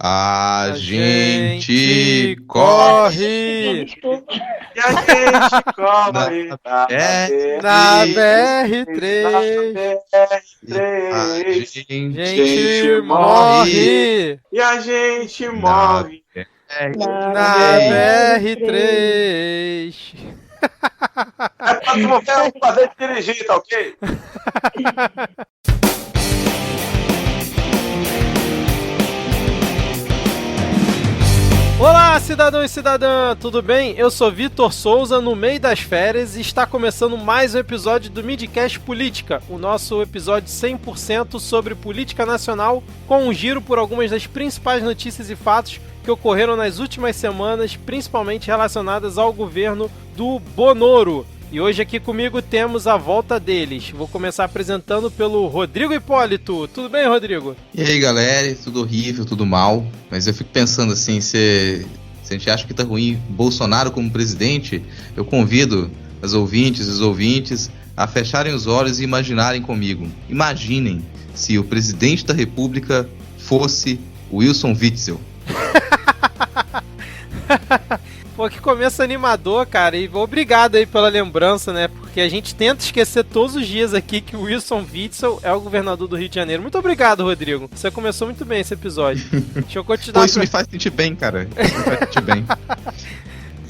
A gente corre. E a gente corre na BR-3. A gente morre. E a gente morre na BR-3. É pra tu não fazer dirigir, tá ok? Olá, cidadão e cidadã, tudo bem? Eu sou Vitor Souza, no meio das férias, e está começando mais um episódio do Midcast Política, o nosso episódio 100% sobre política nacional, com um giro por algumas das principais notícias e fatos que ocorreram nas últimas semanas, principalmente relacionadas ao governo do Bonoro. E hoje aqui comigo temos a volta deles. Vou começar apresentando pelo Rodrigo Hipólito. Tudo bem, Rodrigo? E aí, galera? Tudo horrível, tudo mal. Mas eu fico pensando assim, se a gente acha que tá ruim Bolsonaro como presidente, eu convido as ouvintes e os ouvintes a fecharem os olhos e imaginarem comigo. Imaginem se o presidente da República fosse Wilson Witzel. Pô, que começo animador, cara, e obrigado aí pela lembrança, né, porque a gente tenta esquecer todos os dias aqui que o Wilson Witzel é o governador do Rio de Janeiro. Muito obrigado, Rodrigo, você começou muito bem esse episódio. Deixa eu continuar. Pô, isso me faz sentir bem, cara, isso me faz sentir bem.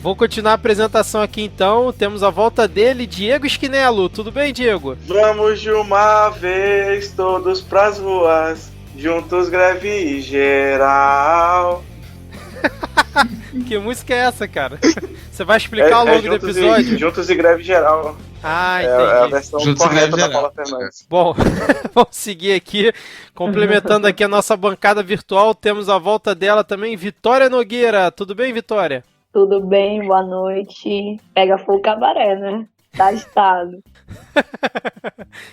Vou continuar a apresentação aqui então, temos a volta dele, Diego Esquinelo. Tudo bem, Diego? Vamos de uma vez todos pras ruas, juntos greve geral. Que música é essa, cara? Você vai explicar ao longo do episódio? Juntos e greve geral. Ah, entendi. É a versão Juntos correta da geral. Paula Fernandes. Bom, vamos seguir aqui, complementando aqui a nossa bancada virtual, temos a volta dela também, Vitória Nogueira. Tudo bem, Vitória? Tudo bem, boa noite. Pega fogo cabaré, né? Tá estado.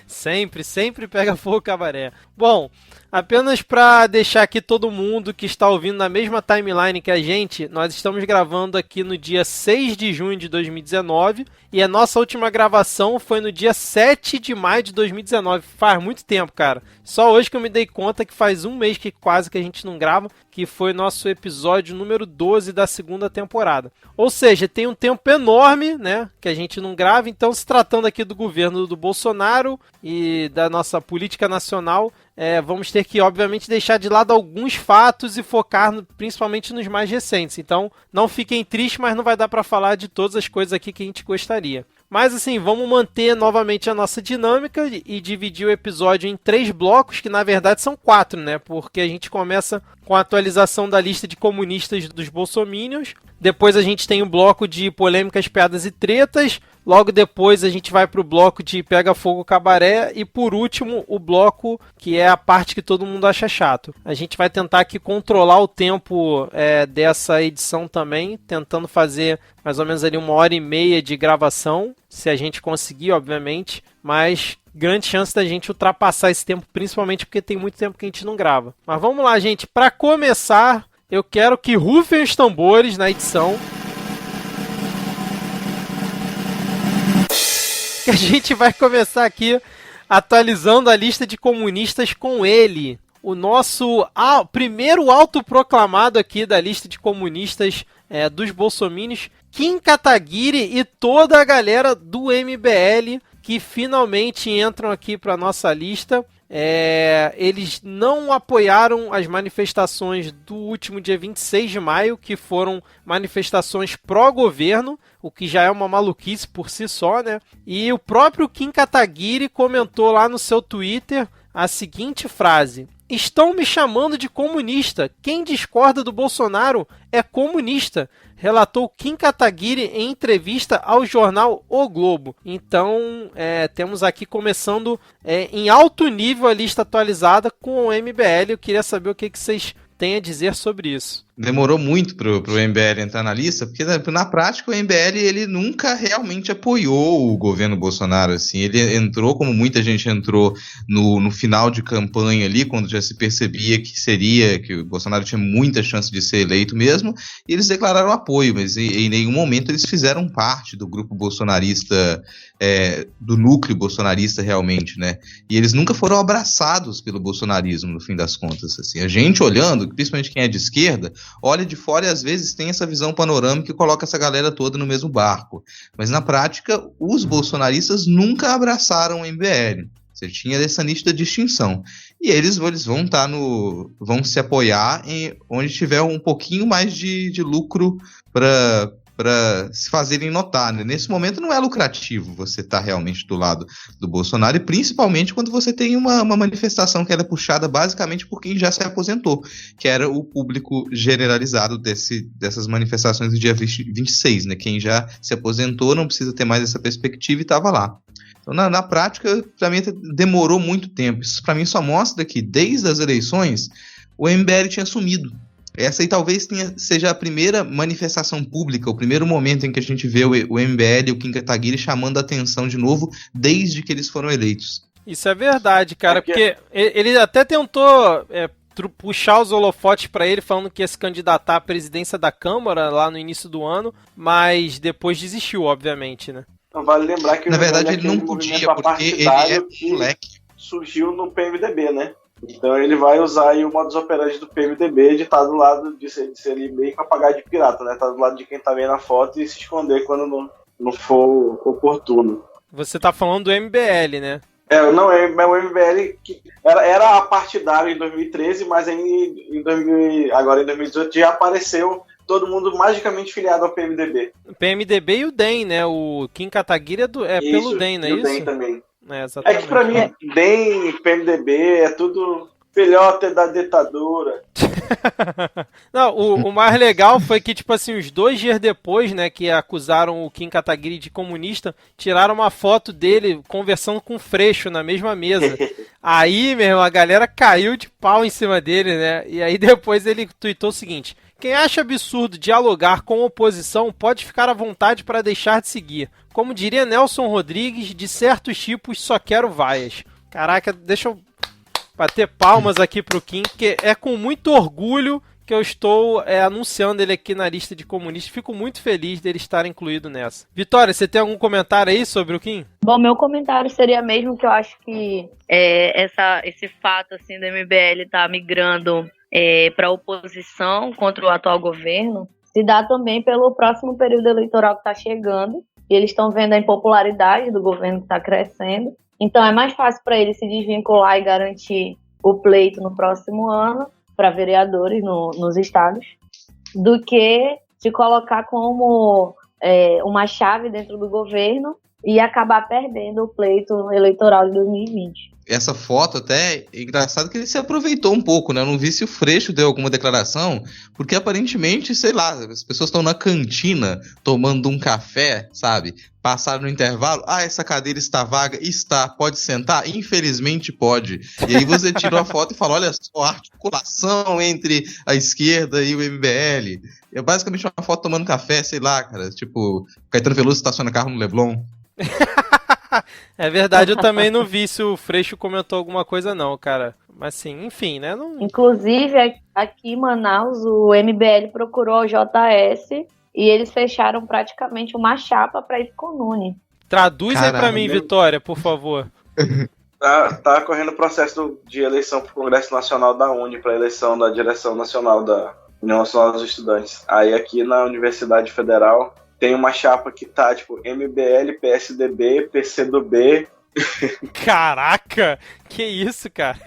Sempre pega fogo cabaré. Bom, apenas para deixar aqui todo mundo que está ouvindo na mesma timeline que a gente, nós estamos gravando aqui no dia 6 de junho de 2019 e a nossa última gravação foi no dia 7 de maio de 2019. Faz muito tempo, cara. Só hoje que eu me dei conta que faz um mês que quase que a gente não grava, que foi nosso episódio número 12 da segunda temporada. Ou seja, tem um tempo enorme, né, que a gente não grava, então se tratando aqui do governo do Bolsonaro e da nossa política nacional, vamos ter que, obviamente, deixar de lado alguns fatos e focar principalmente nos mais recentes. Então, não fiquem tristes, mas não vai dar para falar de todas as coisas aqui que a gente gostaria. Mas assim, vamos manter novamente a nossa dinâmica e dividir o episódio em 3 blocos, que na verdade são 4, né? Porque a gente começa com a atualização da lista de comunistas dos bolsominions. Depois a gente tem o bloco de polêmicas, piadas e tretas. Logo depois a gente vai pro bloco de Pega Fogo Cabaré. E por último, o bloco que é a parte que todo mundo acha chato. A gente vai tentar aqui controlar o tempo dessa edição também, tentando fazer mais ou menos ali 1h30 de gravação, se a gente conseguir, obviamente, mas grande chance da gente ultrapassar esse tempo, principalmente porque tem muito tempo que a gente não grava. Mas vamos lá, gente, para começar, eu quero que rufem os tambores na edição. Que a gente vai começar aqui atualizando a lista de comunistas com ele. O nosso primeiro autoproclamado aqui da lista de comunistas dos bolsominions, Kim Kataguiri e toda a galera do MBL que finalmente entram aqui para nossa lista. Eles não apoiaram as manifestações do último dia 26 de maio, que foram manifestações pró-governo, o que já é uma maluquice por si só, né? E o próprio Kim Kataguiri comentou lá no seu Twitter a seguinte frase: "Estão me chamando de comunista. Quem discorda do Bolsonaro é comunista", relatou Kim Kataguiri em entrevista ao jornal O Globo. Então, temos aqui começando em alto nível a lista atualizada com o MBL. Eu queria saber o que vocês têm a dizer sobre isso. Demorou muito pro MBL entrar na lista, porque na prática o MBL ele nunca realmente apoiou o governo Bolsonaro, assim. Ele entrou, como muita gente entrou no final de campanha ali, quando já se percebia que o Bolsonaro tinha muita chance de ser eleito mesmo, e eles declararam apoio, mas em nenhum momento eles fizeram parte do grupo bolsonarista, do núcleo bolsonarista realmente, né? E eles nunca foram abraçados pelo bolsonarismo, no fim das contas, assim. A gente olhando, principalmente quem é de esquerda, olha de fora e às vezes tem essa visão panorâmica e coloca essa galera toda no mesmo barco. Mas na prática, os bolsonaristas nunca abraçaram o MBL. Você tinha essa nítida distinção. E eles vão se apoiar em onde tiver um pouquinho mais de lucro para se fazerem notar, né? Nesse momento não é lucrativo você estar realmente do lado do Bolsonaro, e principalmente quando você tem uma manifestação que era puxada basicamente por quem já se aposentou, que era o público generalizado dessas manifestações do dia 26, né? Quem já se aposentou não precisa ter mais essa perspectiva e estava lá. Então, na prática, para mim demorou muito tempo. Isso para mim só mostra que desde as eleições o MBL tinha sumido. Essa aí talvez seja a primeira manifestação pública, o primeiro momento em que a gente vê o MBL e o Kim Kataguiri chamando a atenção de novo desde que eles foram eleitos. Isso é verdade, cara, porque ele até tentou puxar os holofotes para ele, falando que ia se candidatar à presidência da Câmara lá no início do ano, mas depois desistiu, obviamente, né? Então vale lembrar que na verdade ele não podia, porque ele é moleque. Surgiu no PMDB, né? Então ele vai usar aí o modus operandi do PMDB de estar do lado de ser ali meio que apagar de pirata, né? Tá do lado de quem tá vendo a foto e se esconder quando não for oportuno. Você tá falando do MBL, né? Não, é o MBL que era a partidário em 2013, mas aí agora em 2018 já apareceu todo mundo magicamente filiado ao PMDB. O PMDB e o DEM, né? O Kim Kataguiri pelo DEM, não é isso? O DEM também. É que pra mim, DEM, PMDB, é tudo filhote da ditadura. Não, o mais legal foi que, tipo assim, os 2 dias depois, né, que acusaram o Kim Kataguiri de comunista, tiraram uma foto dele conversando com o Freixo na mesma mesa. Aí, meu irmão, a galera caiu de pau em cima dele, né? E aí depois ele tuitou o seguinte: quem acha absurdo dialogar com a oposição pode ficar à vontade para deixar de seguir. Como diria Nelson Rodrigues, de certos tipos só quero vaias. Caraca, deixa eu bater palmas aqui pro Kim, que é com muito orgulho que eu estou anunciando ele aqui na lista de comunistas. Fico muito feliz dele estar incluído nessa. Vitória, você tem algum comentário aí sobre o Kim? Bom, meu comentário seria mesmo que eu acho que esse fato assim, do MBL estar migrando para a oposição contra o atual governo se dá também pelo próximo período eleitoral que está chegando. E eles estão vendo a impopularidade do governo que está crescendo. Então é mais fácil para eles se desvincular e garantir o pleito no próximo ano para vereadores nos estados do que se colocar como uma chave dentro do governo e acabar perdendo o pleito eleitoral de 2020. Essa foto até é engraçado que ele se aproveitou um pouco, né? Eu não vi se o Freixo deu alguma declaração, porque aparentemente, sei lá, as pessoas estão na cantina tomando um café, sabe? Passaram no intervalo, essa cadeira está vaga, pode sentar? Infelizmente pode. E aí você tira a foto e fala, olha só, a articulação entre a esquerda e o MBL. É basicamente uma foto tomando café, sei lá, cara, tipo, Caetano Veloso estaciona carro no Leblon. É verdade, eu também não vi se o Freixo comentou alguma coisa não, cara. Mas sim, enfim, né? Inclusive, aqui em Manaus, o MBL procurou o JS e eles fecharam praticamente uma chapa para ir com o Nunes. Traduz aí pra mim, Vitória, por favor. Tá correndo o processo de eleição pro Congresso Nacional da UNE, para eleição da direção nacional da União Nacional dos Estudantes. Aí aqui na Universidade Federal tem uma chapa que tá, tipo, MBL, PSDB, PCdoB. Caraca! Que isso, cara?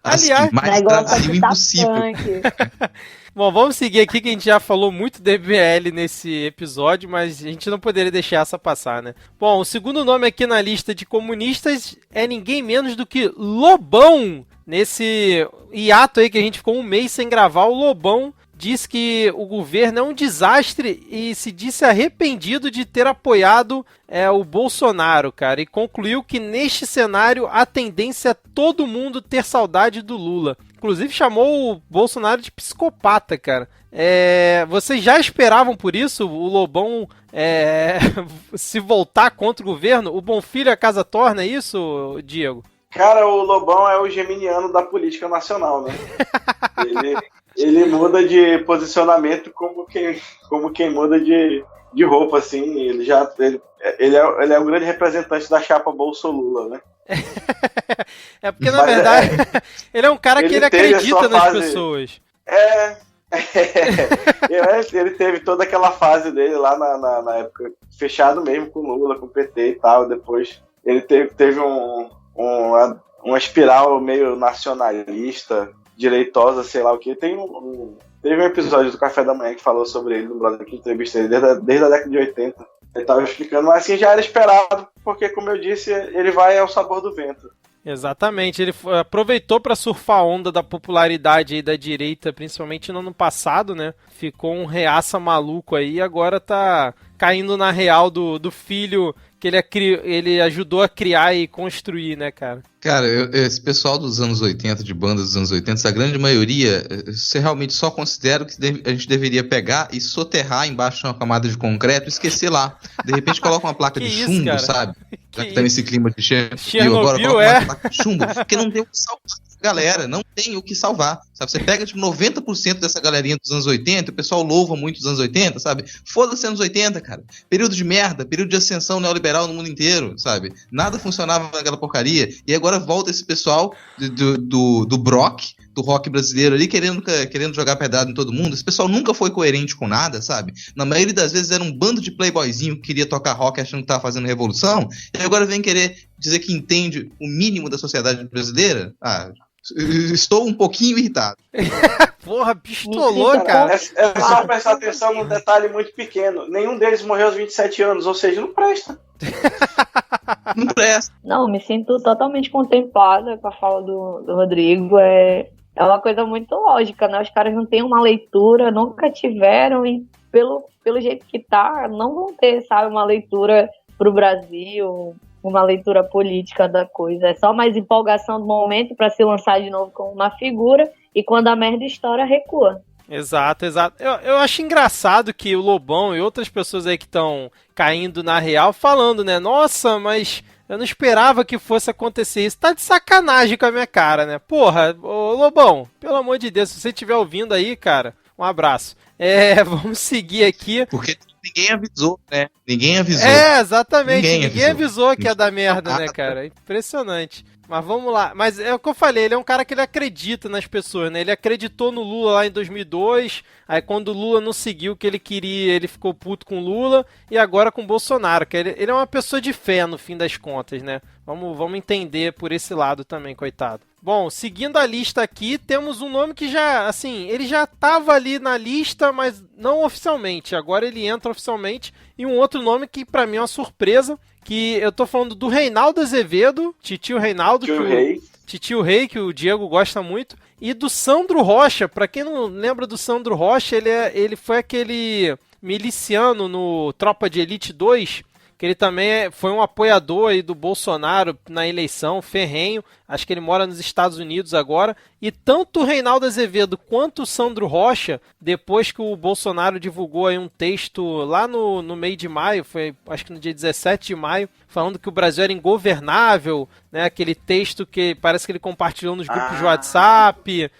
Aliás, mais Brasil impossível. Bom, vamos seguir aqui que a gente já falou muito do MBL nesse episódio, mas a gente não poderia deixar essa passar, né? Bom, o segundo nome aqui na lista de comunistas é ninguém menos do que Lobão. Nesse hiato aí que a gente ficou um mês sem gravar, o Lobão diz que o governo é um desastre e se disse arrependido de ter apoiado o Bolsonaro, cara, e concluiu que neste cenário a tendência é todo mundo ter saudade do Lula. Inclusive chamou o Bolsonaro de psicopata, cara. Vocês já esperavam por isso o Lobão se voltar contra o governo? O bom filho a casa torna, é isso, Diego? Cara, o Lobão é o geminiano da política nacional, né? Ele muda de posicionamento como quem muda de roupa, assim. Ele é um grande representante da chapa Bolso-Lula, né? É porque, na verdade, ele é um cara que ele acredita nas pessoas. Ele teve toda aquela fase dele lá na época, fechado mesmo com Lula, com o PT e tal. Depois ele teve uma espiral meio nacionalista, direitosa, sei lá o que. Teve um episódio do Café da Manhã que falou sobre ele, no Brasil, que entrevistei ele desde a década de 80. Ele tava explicando, mas assim já era esperado, porque, como eu disse, ele vai ao sabor do vento. Exatamente, ele aproveitou para surfar a onda da popularidade aí da direita, principalmente no ano passado, né? Ficou um reaça maluco aí e agora tá caindo na real do filho que ele ajudou a criar e construir, né, cara? Cara, esse pessoal dos anos 80, de bandas dos anos 80, a grande maioria, você realmente só considera que a gente deveria pegar e soterrar embaixo de uma camada de concreto e esquecer lá. De repente coloca uma placa de chumbo, cara? Sabe? Já que tá nesse clima de Chernobyl, agora coloca uma placa de chumbo, porque não tem o que salvar essa galera, não tem o que salvar, sabe? Você pega, tipo, 90% dessa galerinha dos anos 80, o pessoal louva muito os anos 80, sabe? Foda-se anos 80, cara. Período de merda, período de ascensão neoliberal no mundo inteiro, sabe? Nada funcionava naquela porcaria, e agora volta esse pessoal do Brock, do rock brasileiro ali, querendo jogar pedrada em todo mundo. Esse pessoal nunca foi coerente com nada, sabe? Na maioria das vezes era um bando de playboyzinho que queria tocar rock achando que tava fazendo revolução, e agora vem querer dizer que entende o mínimo da sociedade brasileira. Estou um pouquinho irritado. Porra, pistolou, cara. É só prestar atenção num detalhe muito pequeno. Nenhum deles morreu aos 27 anos, ou seja, não presta. Não presta. Não, me sinto totalmente contemplada com a fala do Rodrigo. É uma coisa muito lógica, né? Os caras não têm uma leitura, nunca tiveram, e pelo jeito que tá, não vão ter, sabe, uma leitura pro Brasil, uma leitura política da coisa. É só mais empolgação do momento para se lançar de novo como uma figura, e quando a merda estoura, recua. Exato. Eu acho engraçado que o Lobão e outras pessoas aí que estão caindo na real falando, né? Nossa, mas eu não esperava que fosse acontecer isso. Tá de sacanagem com a minha cara, né? Porra, ô Lobão, pelo amor de Deus, se você estiver ouvindo aí, cara, um abraço. Vamos seguir aqui. Porque ninguém avisou, né? Ninguém avisou. Exatamente. Ninguém avisou que ia dar merda, né, cara? Impressionante. Mas vamos lá. Mas é o que eu falei, ele é um cara que ele acredita nas pessoas, né? Ele acreditou no Lula lá em 2002, aí quando o Lula não seguiu o que ele queria, ele ficou puto com o Lula, e agora com o Bolsonaro, que ele é uma pessoa de fé, no fim das contas, né? Vamos entender por esse lado também, coitado. Bom, seguindo a lista aqui, temos um nome que já, assim, ele já estava ali na lista, mas não oficialmente. Agora ele entra oficialmente. E um outro nome que pra mim é uma surpresa, que eu tô falando do Reinaldo Azevedo, Titio Reinaldo, Titio Rei, que o Diego gosta muito, e do Sandro Rocha. Pra quem não lembra do Sandro Rocha, ele foi aquele miliciano no Tropa de Elite 2, que ele também foi um apoiador aí do Bolsonaro na eleição, ferrenho. Acho que ele mora nos Estados Unidos agora. E tanto o Reinaldo Azevedo quanto o Sandro Rocha, depois que o Bolsonaro divulgou aí um texto lá no meio de maio, foi acho que no dia 17 de maio, falando que o Brasil era ingovernável, né? Aquele texto que parece que ele compartilhou nos grupos de WhatsApp,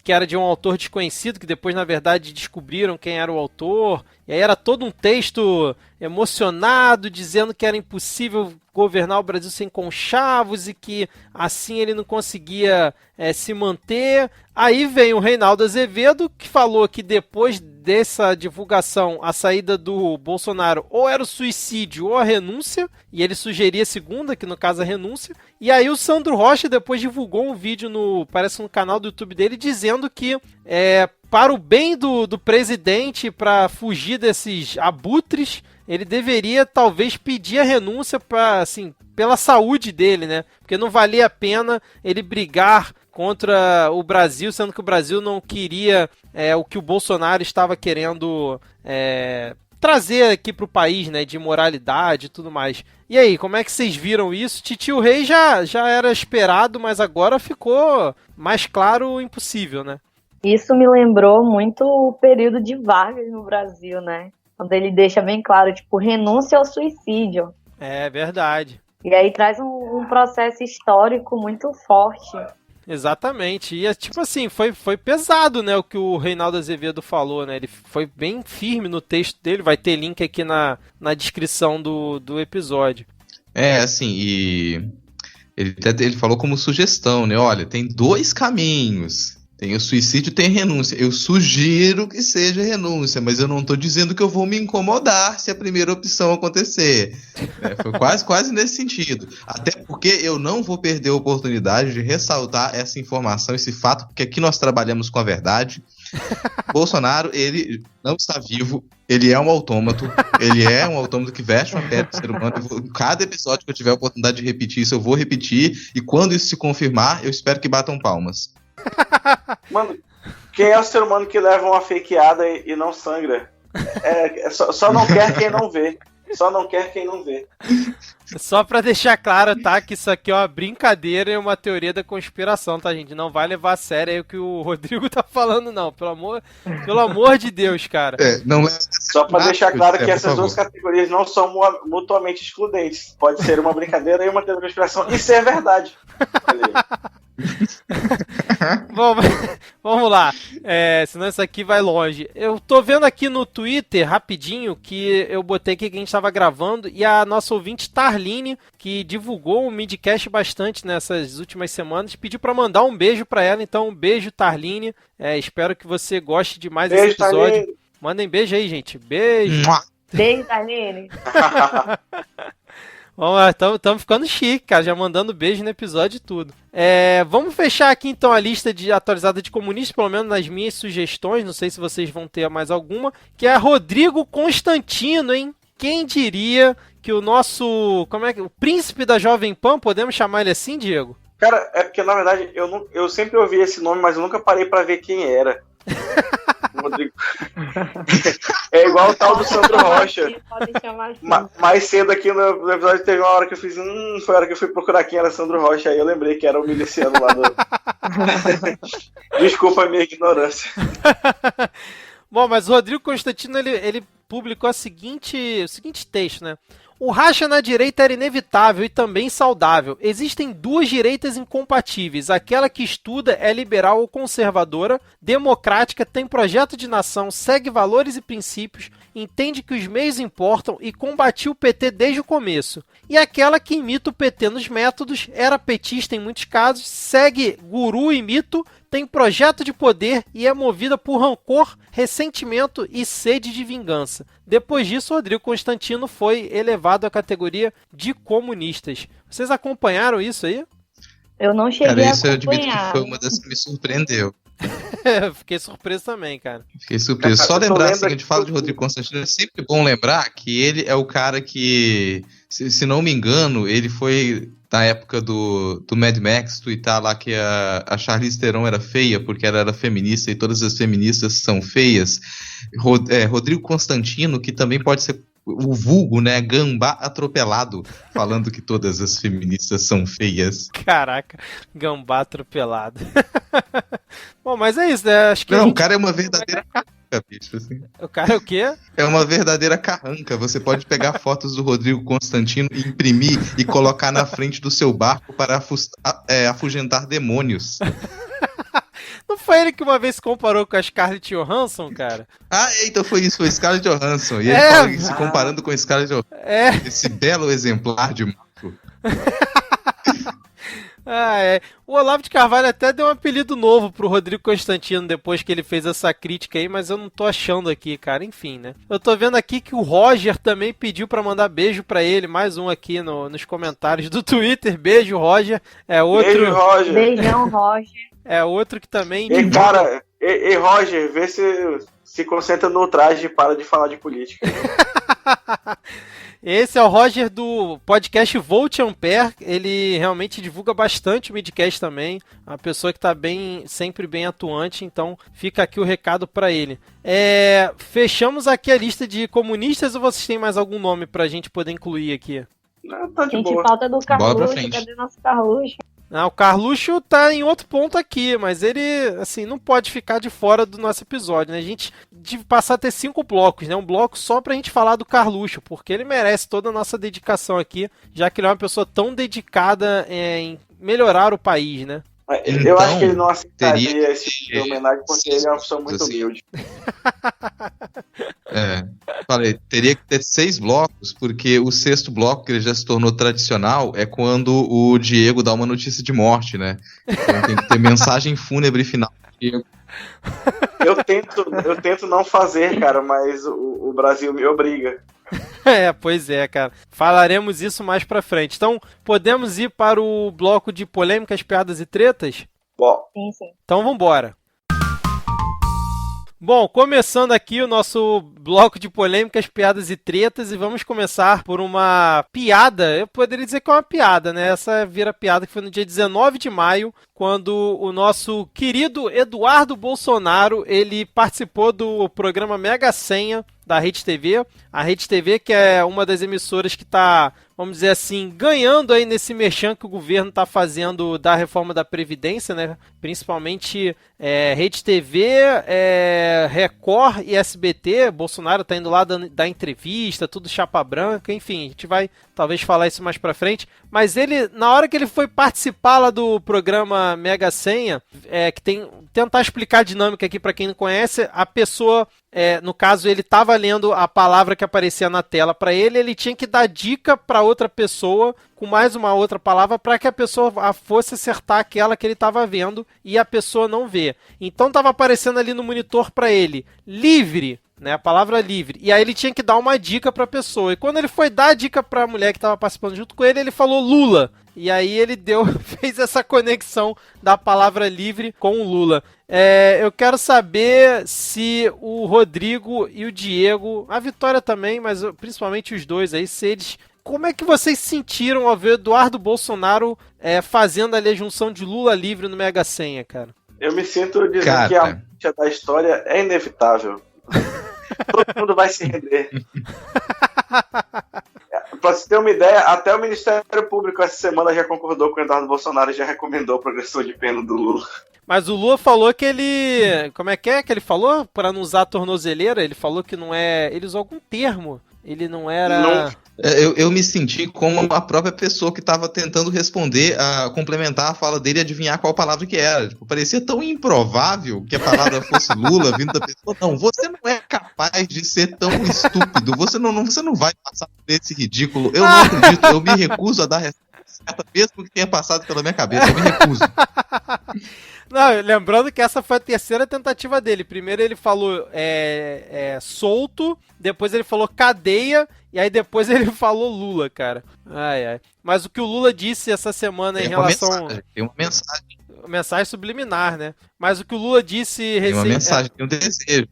que era de um autor desconhecido, que depois, na verdade, descobriram quem era o autor. E aí era todo um texto emocionado, dizendo que era impossível governar o Brasil sem conchavos e que assim ele não conseguia se manter. Aí vem o Reinaldo Azevedo, que falou que depois dessa divulgação, a saída do Bolsonaro ou era o suicídio ou a renúncia, e ele sugeria a segunda, que no caso a renúncia. E aí o Sandro Rocha depois divulgou um vídeo parece no canal do YouTube dele, dizendo que para o bem do presidente, para fugir desses abutres, ele deveria talvez pedir a renúncia pela saúde dele, né? Porque não valia a pena ele brigar contra o Brasil, sendo que o Brasil não queria o que o Bolsonaro estava querendo trazer aqui para o país, né? De moralidade e tudo mais. E aí, como é que vocês viram isso? Titio Rei já era esperado, mas agora ficou mais claro impossível, né? Isso me lembrou muito o período de Vargas no Brasil, né? Quando ele deixa bem claro, tipo, renúncia ao suicídio. É verdade. E aí traz um processo histórico muito forte. Exatamente. E tipo assim, foi pesado, né, o que o Reinaldo Azevedo falou, né? Ele foi bem firme no texto dele, vai ter link aqui na descrição do episódio. Assim, e Ele falou como sugestão, né? Olha, tem 2 caminhos. Tem o suicídio e tem a renúncia. Eu sugiro que seja renúncia, mas eu não tô dizendo que eu vou me incomodar se a primeira opção acontecer. Foi quase nesse sentido. Até porque eu não vou perder a oportunidade de ressaltar essa informação, esse fato, porque aqui nós trabalhamos com a verdade. Bolsonaro, ele não está vivo, ele é um autômato, que veste uma pele do ser humano. Cada episódio que eu tiver a oportunidade de repetir isso, eu vou repetir, e quando isso se confirmar, eu espero que batam palmas. Mano, quem é o ser humano que leva uma fakeada e não sangra? Só não quer quem não vê. Só não quer quem não vê. Só pra deixar claro, tá? Que isso aqui é uma brincadeira e uma teoria da conspiração, tá, gente? Não vai levar a sério aí o que o Rodrigo tá falando, não. Pelo amor de Deus, cara. Não é... Só pra deixar claro que essas duas categorias não são mutuamente excludentes. Pode ser uma brincadeira e uma teoria da conspiração. Isso é verdade. Bom, vamos lá. Senão isso aqui vai longe. Eu tô vendo aqui no Twitter, rapidinho, que eu botei aqui que a gente tava gravando, e a nossa ouvinte Tarline, que divulgou o Midcast bastante nessas últimas semanas, pediu pra mandar um beijo pra ela. Então, um beijo, Tarline. Espero que você goste demais desse episódio. Tarline. Mandem beijo aí, gente. Beijo. Beijo, Tarline. Vamos lá, estamos ficando chique, cara, já mandando beijo no episódio e tudo. Vamos fechar aqui então a lista atualizada de comunistas, pelo menos nas minhas sugestões, não sei se vocês vão ter mais alguma, que é Rodrigo Constantino, hein? Quem diria que o nosso, o príncipe da Jovem Pan, podemos chamar ele assim, Diego? Cara, é porque na verdade eu sempre ouvi esse nome, mas eu nunca parei pra ver quem era. Rodrigo. É igual o tal do Sandro Rocha. Mais cedo aqui no episódio teve uma hora que eu fiz. Foi a hora que eu fui procurar quem era Sandro Rocha. Aí eu lembrei que era o miliciano lá do. Desculpa a minha ignorância. Bom, mas o Rodrigo Constantino ele publicou o seguinte texto, né? O racha na direita era inevitável e também saudável. Existem 2 direitas incompatíveis. Aquela que estuda é liberal ou conservadora, democrática, tem projeto de nação, segue valores e princípios, entende que os meios importam e combatiu o PT desde o começo. E aquela que imita o PT nos métodos, era petista em muitos casos, segue guru e mito, tem projeto de poder e é movida por rancor, ressentimento e sede de vingança. Depois disso, Rodrigo Constantino foi elevado à categoria de comunistas. Vocês acompanharam isso aí? Eu não cheguei a acompanhar. Isso eu admito que foi uma das que me surpreendeu. Fiquei surpreso também, cara. Fiquei surpreso. Só lembrar, assim, que a gente fala de Rodrigo Constantino, é sempre bom lembrar que ele é o cara que, se não me engano, ele foi... Na época do Mad Max, tweetar lá que a Charlize Theron era feia porque ela era feminista e todas as feministas são feias. Rodrigo Constantino, que também pode ser o vulgo, né? Gambá atropelado, falando que todas as feministas são feias. Caraca, gambá atropelado. Bom, mas é isso, né? Acho que o cara é uma verdadeira carranca, bicho. Assim. O cara é o quê? É uma verdadeira carranca. Você pode pegar fotos do Rodrigo Constantino, imprimir e colocar na frente do seu barco para afugentar demônios. Não foi ele que uma vez se comparou com a Scarlett Johansson, cara? Então foi isso, foi Scarlett Johansson. E ele fala se comparando com a Scarlett Johansson. Esse belo exemplar de macho. O Olavo de Carvalho até deu um apelido novo pro Rodrigo Constantino depois que ele fez essa crítica aí, mas eu não tô achando aqui, cara. Enfim, né? Eu tô vendo aqui que o Roger também pediu pra mandar beijo pra ele. Mais um aqui nos comentários do Twitter. Beijo, Roger. Beijo, Roger. Beijão, Roger. É outro que também... Cara, Roger, vê se concentra no traje e para de falar de política. Esse é o Roger do podcast Volt Ampere. Ele realmente divulga bastante o Midcast também. Uma pessoa que está sempre bem atuante. Então fica aqui o recado para ele. Fechamos aqui a lista de comunistas ou vocês têm mais algum nome para a gente poder incluir aqui? Não, tá de gente, boa. falta do Carluxo. Cadê nosso Carluxo? O Carluxo tá em outro ponto aqui, mas ele, assim, não pode ficar de fora do nosso episódio, né? A gente deve passar a ter 5 blocos, né? Um bloco só pra gente falar do Carluxo, porque ele merece toda a nossa dedicação aqui, já que ele é uma pessoa tão dedicada em melhorar o país, né? Eu acho que ele não aceitaria esse tipo de homenagem porque ele é uma pessoa muito humilde. Falei, teria que ter 6 blocos, porque o 6º bloco, que ele já se tornou tradicional, é quando o Diego dá uma notícia de morte, né? Então tem que ter mensagem fúnebre final do Diego. Eu tento não fazer, cara, mas o Brasil me obriga. Pois é, cara. Falaremos isso mais pra frente. Então, podemos ir para o bloco de polêmicas, piadas e tretas? Bom, Sim. Então, vambora. Bom, começando aqui o nosso bloco de polêmicas, piadas e tretas, e vamos começar por uma piada, eu poderia dizer que é uma piada, né? Essa vira piada que foi no dia 19 de maio, quando o nosso querido Eduardo Bolsonaro, ele participou do programa Mega Senha da Rede TV. A Rede TV, que é uma das emissoras que está, vamos dizer assim, ganhando aí nesse merchan que o governo está fazendo da reforma da Previdência, né? Principalmente Rede TV, Record e SBT. Bolsonaro está indo lá dar entrevista, tudo chapa branca, enfim, a gente vai talvez falar isso mais pra frente. Mas ele, na hora que ele foi participar lá do programa Mega Senha, tentar explicar a dinâmica aqui pra quem não conhece, a pessoa, no caso, ele estava lendo a palavra que aparecia na tela para ele tinha que dar dica para outra pessoa com mais uma outra palavra para que a pessoa fosse acertar aquela que ele estava vendo e a pessoa não vê. Então estava aparecendo ali no monitor para ele, livre, né, a palavra livre. E aí ele tinha que dar uma dica para a pessoa. E quando ele foi dar a dica para a mulher que estava participando junto com ele, ele falou Lula. E aí ele fez essa conexão da palavra livre com o Lula. Eu quero saber se o Rodrigo e o Diego, a Vitória também, mas principalmente os dois aí, como é que vocês se sentiram ao ver Eduardo Bolsonaro fazendo ali a junção de Lula livre no Mega Senha, cara? Eu me sinto dizendo que a marcha da história é inevitável. Todo mundo vai se render. Pra você ter uma ideia, até o Ministério Público essa semana já concordou com o Eduardo Bolsonaro e já recomendou a progressão de pena do Lula. Mas o Lula falou que ele... Como é que ele falou? Para não usar a tornozeleira, ele falou que não é... Ele usou algum termo. Ele não era... Não. Eu me senti como a própria pessoa que estava tentando responder, complementar a fala dele e adivinhar qual palavra que era. Tipo, parecia tão improvável que a palavra fosse Lula vindo da pessoa. Não, você não é capaz de ser tão estúpido. Você não vai passar por esse ridículo. Eu não acredito. Eu me recuso a dar a resposta certa, mesmo que tenha passado pela minha cabeça. Eu me recuso. Não, lembrando que essa foi a terceira tentativa dele. Primeiro ele falou solto, depois ele falou cadeia, e aí depois ele falou Lula, cara. Ai. Mas o que o Lula disse essa semana em relação... Tem uma mensagem. Mensagem subliminar, né? Mas o que o Lula disse... Tem uma mensagem, tem um desejo.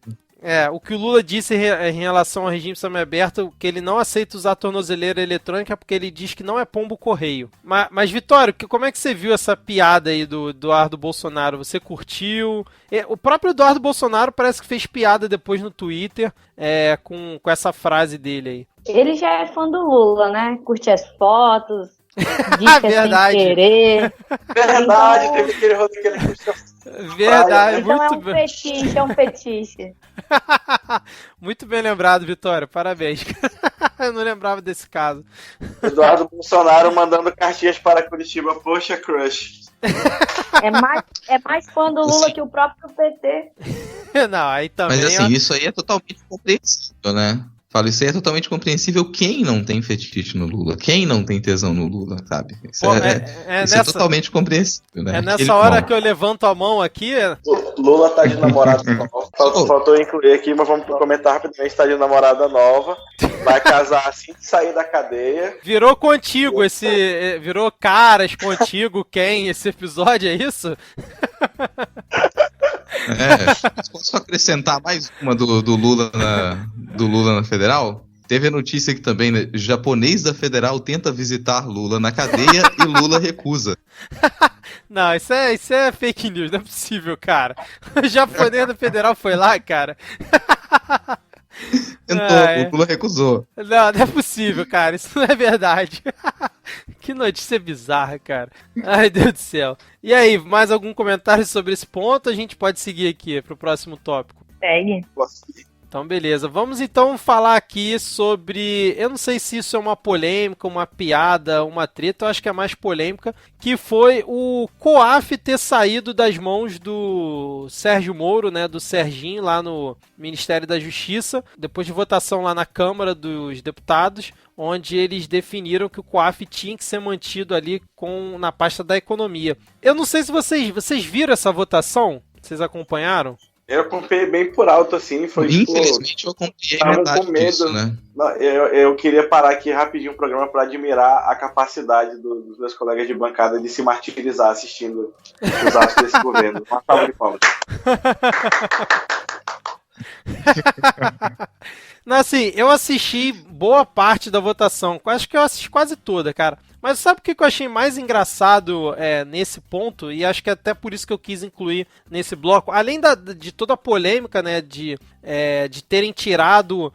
O que o Lula disse em relação ao regime semiaberto, que ele não aceita usar tornozeleira eletrônica porque ele diz que não é pombo correio. Mas Vitório, como é que você viu essa piada aí do Eduardo Bolsonaro? Você curtiu? O próprio Eduardo Bolsonaro parece que fez piada depois no Twitter com essa frase dele aí. Ele já é fã do Lula, né? Curte as fotos, dica verdade. sem querer. Verdade, então... teve aquele rosto que ele curtiu. Verdade, então muito bem. É um fetiche. Muito bem lembrado, Vitória. Parabéns. Eu não lembrava desse caso. Eduardo Bolsonaro mandando cartinhas para Curitiba. Poxa, crush. É mais fã do Lula que o próprio PT. Não, aí também... Mas assim, isso aí é totalmente compreensível, né? Falo, isso aí é totalmente compreensível. Quem não tem fetiche no Lula? Quem não tem tesão no Lula, sabe? Isso, isso é totalmente compreensível, né? É nessa hora que eu levanto a mão aqui... Lula tá de namorada nova. Faltou incluir aqui, mas vamos comentar rapidamente. Tá de namorada nova. Vai casar assim que sair da cadeia. Virou contigo virou caras contigo, quem? Esse episódio, é isso? Posso acrescentar mais uma do Lula na Federal? Teve a notícia que também, né, japonês da Federal tenta visitar Lula na cadeia e Lula recusa. Não, isso é fake news, não é possível, cara. O japonês da Federal foi lá, cara. O Lula recusou. Não é possível, cara. Isso não é verdade. Que notícia bizarra, cara. Ai, Deus do céu. E aí, mais algum comentário sobre esse ponto? A gente pode seguir aqui pro próximo tópico. Segue. Então, beleza. Vamos então falar aqui sobre... Eu não sei se isso é uma polêmica, uma piada, uma treta. Eu acho que é mais polêmica. Que foi o COAF ter saído das mãos do Sérgio Moro, né? Do Serginho, lá no Ministério da Justiça. Depois de votação lá na Câmara dos Deputados, onde eles definiram que o COAF tinha que ser mantido ali na pasta da economia. Eu não sei se vocês viram essa votação. Vocês acompanharam? Eu acompanhei bem por alto, assim. Foi, infelizmente eu acompanhei metade com medo disso, né? Eu queria parar aqui rapidinho o programa para admirar a capacidade dos meus colegas de bancada de se martirizar assistindo os atos desse governo. Uma salva de palmas. Não, assim, eu assisti boa parte da votação. Acho que eu assisti quase toda, cara. Mas sabe o que eu achei mais engraçado nesse ponto? E acho que é até por isso que eu quis incluir nesse bloco. Além de toda a polêmica, né? De terem tirado...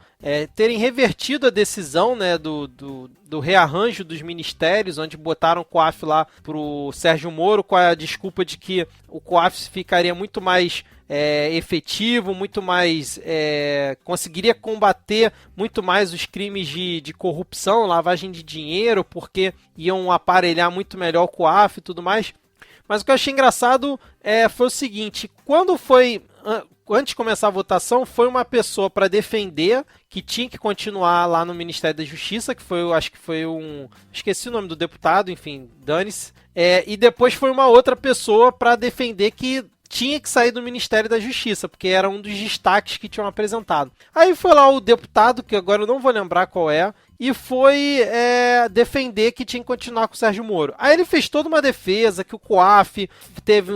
terem revertido a decisão, né, do rearranjo dos ministérios, onde botaram o COAF lá pro Sérgio Moro com a desculpa de que o COAF ficaria muito mais efetivo, muito mais... conseguiria combater muito mais os crimes de corrupção, lavagem de dinheiro, porque iam aparelhar muito melhor o COAF e tudo mais. Mas o que eu achei engraçado foi o seguinte, quando foi... Antes de começar a votação, foi uma pessoa para defender que tinha que continuar lá no Ministério da Justiça, que foi, acho que foi esqueci o nome do deputado, enfim, dane-se. E depois foi uma outra pessoa para defender que tinha que sair do Ministério da Justiça, porque era um dos destaques que tinham apresentado. Aí foi lá o deputado, que agora eu não vou lembrar qual e foi defender que tinha que continuar com o Sérgio Moro. Aí ele fez toda uma defesa, que o COAF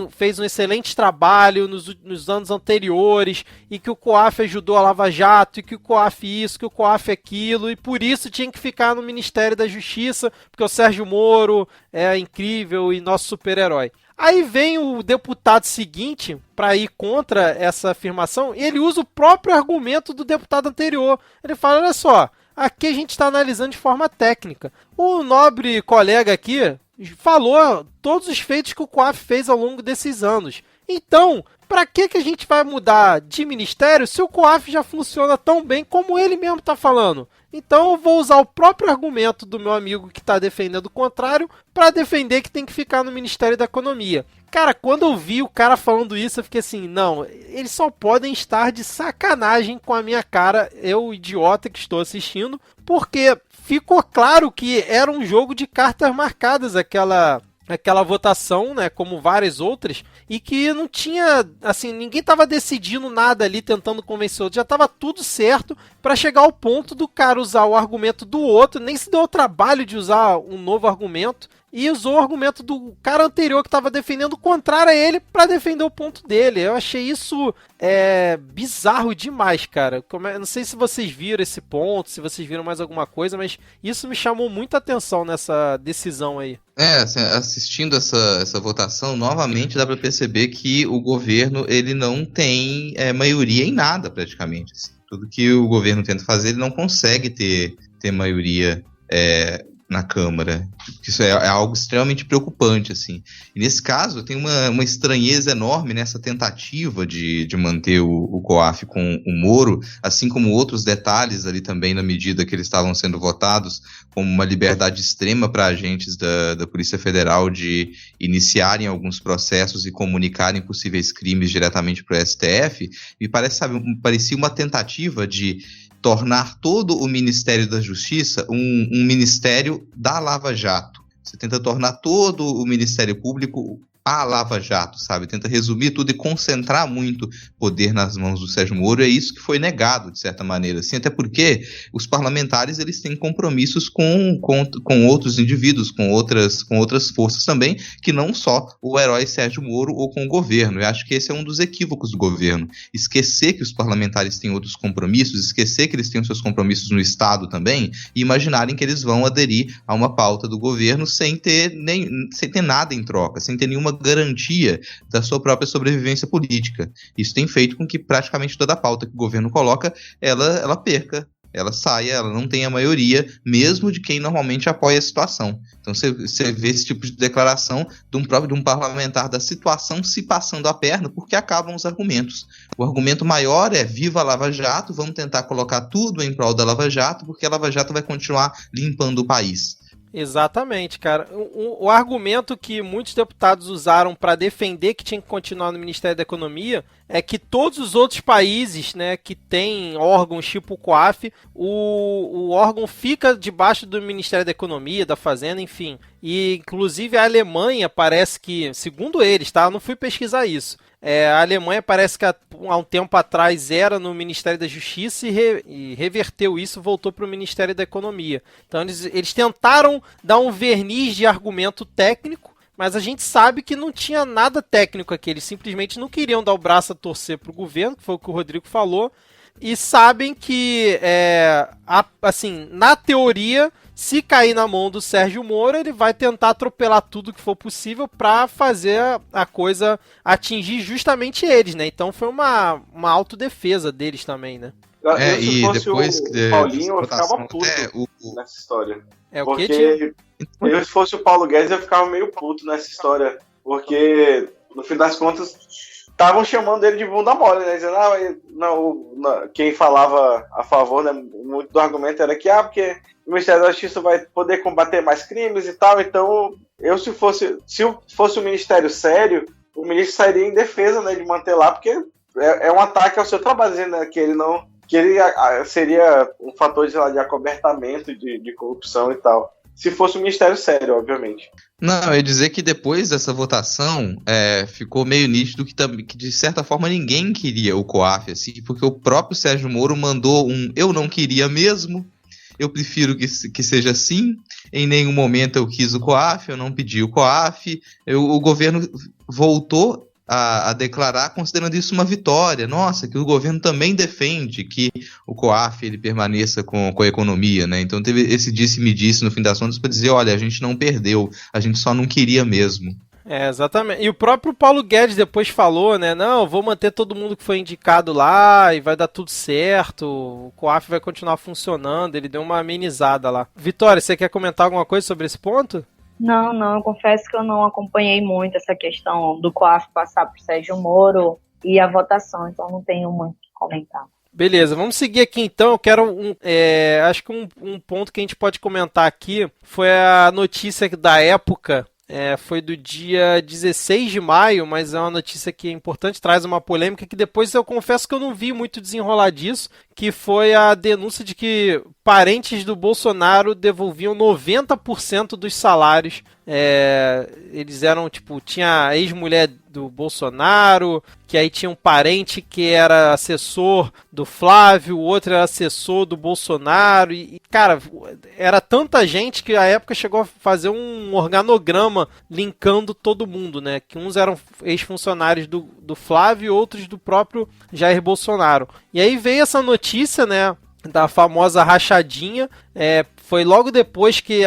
fez um excelente trabalho nos anos anteriores, e que o COAF ajudou a Lava Jato, e que o COAF isso, que o COAF aquilo, e por isso tinha que ficar no Ministério da Justiça, porque o Sérgio Moro é incrível e nosso super-herói. Aí vem o deputado seguinte para ir contra essa afirmação, e ele usa o próprio argumento do deputado anterior. Ele fala, olha só, aqui a gente está analisando de forma técnica. O nobre colega aqui falou todos os feitos que o COAF fez ao longo desses anos. Então, para que a gente vai mudar de ministério se o COAF já funciona tão bem como ele mesmo está falando? Então eu vou usar o próprio argumento do meu amigo que está defendendo o contrário para defender que tem que ficar no Ministério da Economia. Cara, quando eu vi o cara falando isso, eu fiquei assim, não, eles só podem estar de sacanagem com a minha cara, eu idiota que estou assistindo, porque ficou claro que era um jogo de cartas marcadas aquela votação, né, como várias outras, e que não tinha, assim, ninguém estava decidindo nada ali, tentando convencer o outro, já estava tudo certo para chegar ao ponto do cara usar o argumento do outro, nem se deu o trabalho de usar um novo argumento, e usou o argumento do cara anterior que estava defendendo o contrário a ele para defender o ponto dele. Eu achei isso bizarro demais, cara. Eu não sei se vocês viram esse ponto, se vocês viram mais alguma coisa, mas isso me chamou muita atenção nessa decisão aí. Assim, assistindo essa votação, novamente dá para perceber que o governo ele não tem maioria em nada, praticamente. Assim. Tudo que o governo tenta fazer, ele não consegue ter maioria na Câmara. Isso é algo extremamente preocupante, assim. E nesse caso, tem uma estranheza enorme nessa tentativa de manter o COAF com o Moro, assim como outros detalhes ali também na medida que eles estavam sendo votados, como uma liberdade extrema para agentes da Polícia Federal de iniciarem alguns processos e comunicarem possíveis crimes diretamente para o STF, me parecia uma tentativa de tornar todo o Ministério da Justiça um ministério da Lava Jato. Você tenta tornar todo o Ministério Público a Lava Jato, sabe? Tenta resumir tudo e concentrar muito poder nas mãos do Sérgio Moro. É isso que foi negado, de certa maneira. Assim, até porque os parlamentares eles têm compromissos com outros indivíduos, com outras forças também, que não só o herói Sérgio Moro ou com o governo. Eu acho que esse é um dos equívocos do governo. Esquecer que os parlamentares têm outros compromissos, esquecer que eles têm os seus compromissos no Estado também, e imaginarem que eles vão aderir a uma pauta do governo sem ter nada em troca, sem ter nenhuma garantia da sua própria sobrevivência política. Isso tem feito com que praticamente toda a pauta que o governo coloca, ela perca ela sai, ela não tem a maioria, mesmo de quem normalmente apoia a situação. Então você vê esse tipo de declaração de um parlamentar da situação se passando a perna, porque acabam os argumentos. O argumento maior é viva a Lava Jato, vamos tentar colocar tudo em prol da Lava Jato, porque a Lava Jato vai continuar limpando o país. Exatamente, cara. O argumento que muitos deputados usaram para defender que tinha que continuar no Ministério da Economia é que todos os outros países, né, que têm órgãos tipo o COAF, o órgão fica debaixo do Ministério da Economia, da Fazenda, enfim. E, inclusive, a Alemanha parece que, segundo eles, tá? Eu não fui pesquisar isso. A Alemanha parece que há um tempo atrás era no Ministério da Justiça e reverteu isso e voltou para o Ministério da Economia. Então eles tentaram dar um verniz de argumento técnico, mas a gente sabe que não tinha nada técnico aqui. Eles simplesmente não queriam dar o braço a torcer para o governo, que foi o que o Rodrigo falou, e sabem que, assim, na teoria, se cair na mão do Sérgio Moro, ele vai tentar atropelar tudo que for possível para fazer a coisa atingir justamente eles, né? Então foi uma autodefesa deles também, né? Se fosse depois o Paulinho, eu ficava puto nessa história. Porque eu, se fosse o Paulo Guedes, eu ficava meio puto nessa história. Porque, no fim das contas, estavam chamando ele de bunda mole, né? Dizendo, quem falava a favor, né? Muito do argumento era que, porque o Ministério da Justiça vai poder combater mais crimes e tal. Então, se fosse um ministério sério, o ministro sairia em defesa, né, de manter lá, porque é um ataque ao seu trabalho, dizendo, né, que ele seria um fator de acobertamento de corrupção e tal. Se fosse um ministério sério, obviamente. Não, eu ia dizer que depois dessa votação ficou meio nítido que de certa forma ninguém queria o COAF, assim, porque o próprio Sérgio Moro mandou eu não queria mesmo, eu prefiro que seja assim, em nenhum momento eu quis o COAF, eu não pedi o COAF, o governo voltou a declarar, considerando isso uma vitória. Nossa, que o governo também defende que o COAF ele permaneça com a economia, né? Então teve esse disse-me-disse no fim das contas para dizer, olha, a gente não perdeu, a gente só não queria mesmo. Exatamente. E o próprio Paulo Guedes depois falou, né? Não, vou manter todo mundo que foi indicado lá e vai dar tudo certo, o COAF vai continuar funcionando, ele deu uma amenizada lá. Vitória, você quer comentar alguma coisa sobre esse ponto? Não, eu confesso que eu não acompanhei muito essa questão do COAF passar por Sérgio Moro e a votação, então não tenho muito o que comentar. Beleza, vamos seguir aqui então. Eu quero acho que um ponto que a gente pode comentar aqui foi a notícia da época. Foi do dia 16 de maio, mas é uma notícia que é importante, traz uma polêmica que depois eu confesso que eu não vi muito desenrolar disso, que foi a denúncia de que parentes do Bolsonaro devolviam 90% dos salários. Eles eram, tinha a ex-mulher do Bolsonaro, que aí tinha um parente que era assessor do Flávio, o outro era assessor do Bolsonaro, e cara, era tanta gente que a época chegou a fazer um organograma linkando todo mundo, né? Que uns eram ex-funcionários do Flávio e outros do próprio Jair Bolsonaro. E aí veio essa notícia, né, da famosa rachadinha. Foi logo depois que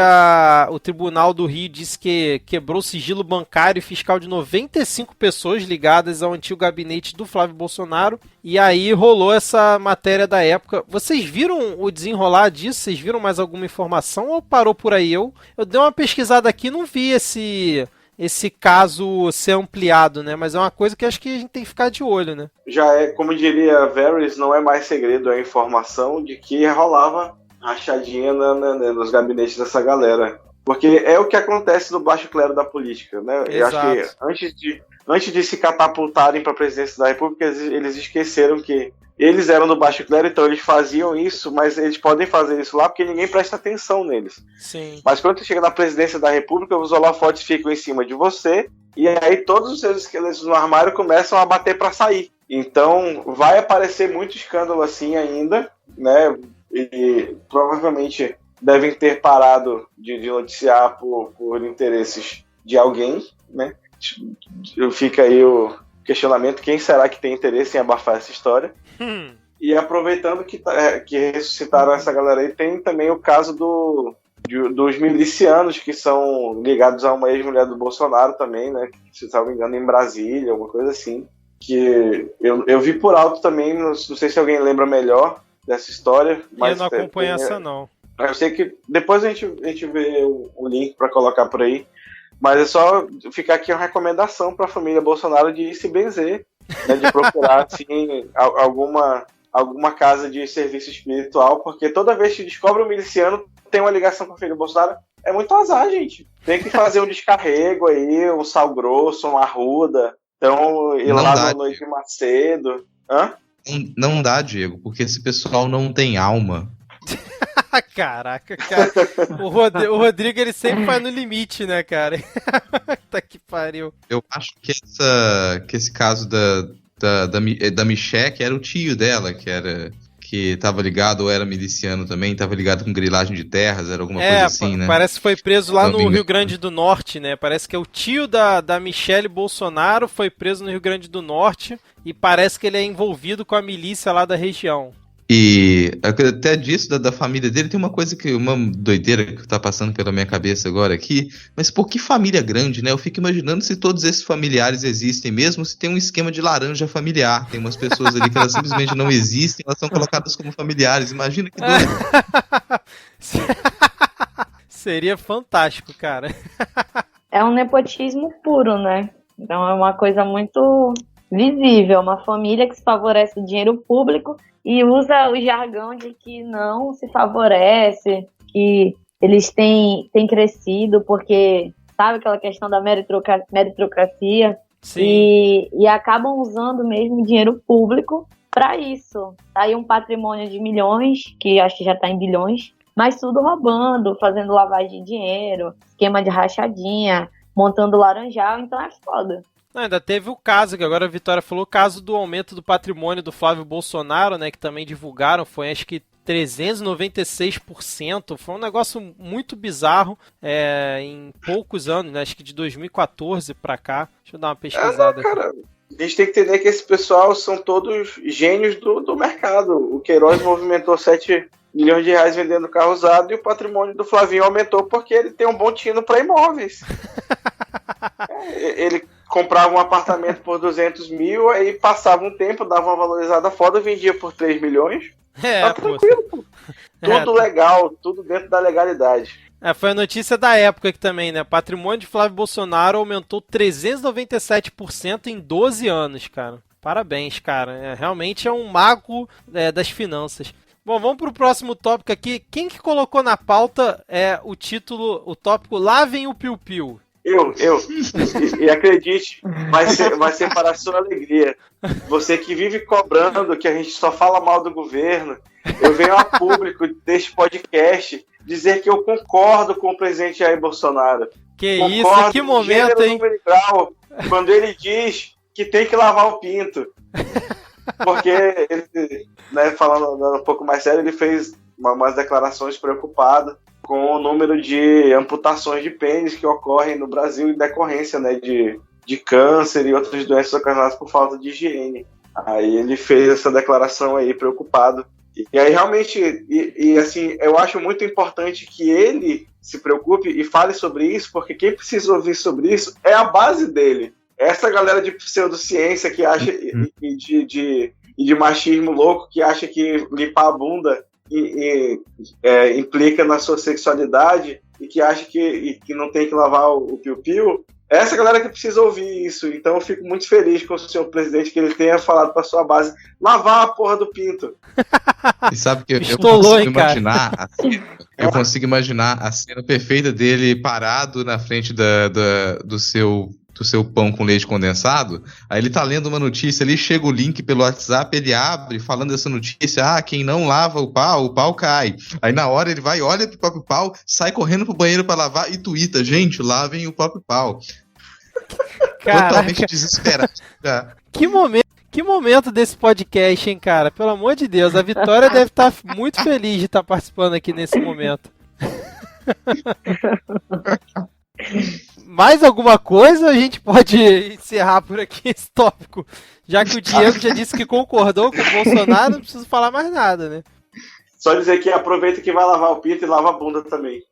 o Tribunal do Rio disse que quebrou o sigilo bancário e fiscal de 95 pessoas ligadas ao antigo gabinete do Flávio Bolsonaro. E aí rolou essa matéria da época. Vocês viram o desenrolar disso? Vocês viram mais alguma informação ou parou por aí? Eu dei uma pesquisada aqui e não vi esse caso ser ampliado, né? Mas é uma coisa que acho que a gente tem que ficar de olho, né? Já como diria Varys, não é mais segredo a informação de que rolava rachadinha nos gabinetes dessa galera. Porque é o que acontece no baixo clero da política, né? Eu acho que antes de se catapultarem para a presidência da República, eles esqueceram que eles eram do baixo clero, então eles faziam isso, mas eles podem fazer isso lá porque ninguém presta atenção neles. Sim. Mas quando você chega na presidência da República, os holofotes ficam em cima de você, e aí todos os seus esqueletos no armário começam a bater para sair. Então vai aparecer muito escândalo assim ainda, né? E provavelmente devem ter parado de noticiar por interesses de alguém, né? Fica aí o questionamento, quem será que tem interesse em abafar essa história? E aproveitando que ressuscitaram essa galera aí, tem também o caso dos milicianos que são ligados a uma ex-mulher do Bolsonaro também, né? Se não me engano, em Brasília, alguma coisa assim. Que eu vi por alto também, não sei se alguém lembra melhor, dessa história. Mas eu não acompanho essa, não. Eu sei que depois a gente vê o link para colocar por aí. Mas é só ficar aqui uma recomendação para a família Bolsonaro de se benzer, né, de procurar assim, alguma casa de serviço espiritual, porque toda vez que descobre um miliciano tem uma ligação com a família Bolsonaro, é muito azar, gente. Tem que fazer um descarrego aí, um Sal Grosso, uma Arruda, então ir não lá no Edir Macedo. Hã? Não dá, Diego, porque esse pessoal não tem alma. Caraca, cara. O Rodrigo, ele sempre vai no limite, né, cara? Tá que pariu. Eu acho que esse caso da Michelle, que era o tio dela, que tava ligado, ou era miliciano também, tava ligado com grilagem de terras, era alguma coisa assim, né? Parece que foi preso lá no Rio Grande do Norte, né? Parece que é o tio da Michelle Bolsonaro, foi preso no Rio Grande do Norte, e parece que ele é envolvido com a milícia lá da região. E até disso, da família dele, tem uma doideira que tá passando pela minha cabeça agora aqui, mas por que família grande, né? Eu fico imaginando se todos esses familiares existem mesmo, se tem um esquema de laranja familiar. Tem umas pessoas ali que elas simplesmente não existem, elas são colocadas como familiares. Imagina que doido. Seria fantástico, cara. É um nepotismo puro, né? Então é uma coisa muito visível, uma família que se favorece do dinheiro público e usa o jargão de que não se favorece, que eles têm crescido porque, sabe, aquela questão da meritocracia. Sim. E acabam usando mesmo dinheiro público para isso. Tá aí um patrimônio de milhões, que acho que já está em bilhões, mas tudo roubando, fazendo lavagem de dinheiro, esquema de rachadinha, montando laranjal, então é foda. Não, ainda teve o caso, que agora a Vitória falou, o caso do aumento do patrimônio do Flávio Bolsonaro, né, que também divulgaram, foi acho que 396%, foi um negócio muito bizarro, em poucos anos, né, acho que de 2014 pra cá. Deixa eu dar uma pesquisada. Cara, a gente tem que entender que esse pessoal são todos gênios do mercado. O Queiroz movimentou 7 milhões de reais vendendo carro usado e o patrimônio do Flavinho aumentou porque ele tem um bom tino para imóveis. Ele comprava um apartamento por 200 mil, aí passava um tempo, dava uma valorizada foda, vendia por 3 milhões. Tá tranquilo, pô. Tudo legal, tudo dentro da legalidade. Foi a notícia da época aqui também, né? Patrimônio de Flávio Bolsonaro aumentou 397% em 12 anos, cara. Parabéns, cara. Realmente é um mago das finanças. Bom, vamos pro próximo tópico aqui. Quem que colocou na pauta o tópico Lavem o Piu Piu? Eu. E acredite, vai ser para a sua alegria. Você que vive cobrando que a gente só fala mal do governo, eu venho a público deste podcast dizer que eu concordo com o presidente Jair Bolsonaro. Que isso, que momento, hein? Grau, quando ele diz que tem que lavar o pinto. Porque ele, né, falando um pouco mais sério, ele fez umas declarações preocupado com o número de amputações de pênis que ocorrem no Brasil em decorrência, né, de câncer e outras doenças ocasionadas por falta de higiene. Aí ele fez essa declaração aí, preocupado. E aí realmente, assim, eu acho muito importante que ele se preocupe e fale sobre isso, porque quem precisa ouvir sobre isso é a base dele. Essa galera de pseudociência que acha, e de machismo louco, que acha que limpar a bunda implica na sua sexualidade e que acha que não tem que lavar o piu-piu, é essa galera que precisa ouvir isso. Então eu fico muito feliz com o senhor presidente que ele tenha falado para sua base lavar a porra do pinto. E sabe que eu consigo imaginar eu consigo imaginar a cena perfeita dele parado na frente do seu pão com leite condensado, aí ele tá lendo uma notícia ali, chega o link pelo WhatsApp, ele abre, falando essa notícia, quem não lava o pau cai. Aí na hora ele vai, olha pro próprio pau, sai correndo pro banheiro pra lavar e tuita, gente, lavem o próprio pau. Caraca. Totalmente desesperado. Que momento desse podcast, hein, cara? Pelo amor de Deus, a Vitória deve estar muito feliz de estar participando aqui nesse momento. Mais alguma coisa? A gente pode encerrar por aqui esse tópico. Já que o Diego já disse que concordou com o Bolsonaro, não preciso falar mais nada, né? Só dizer que aproveita que vai lavar o pinto e lava a bunda também.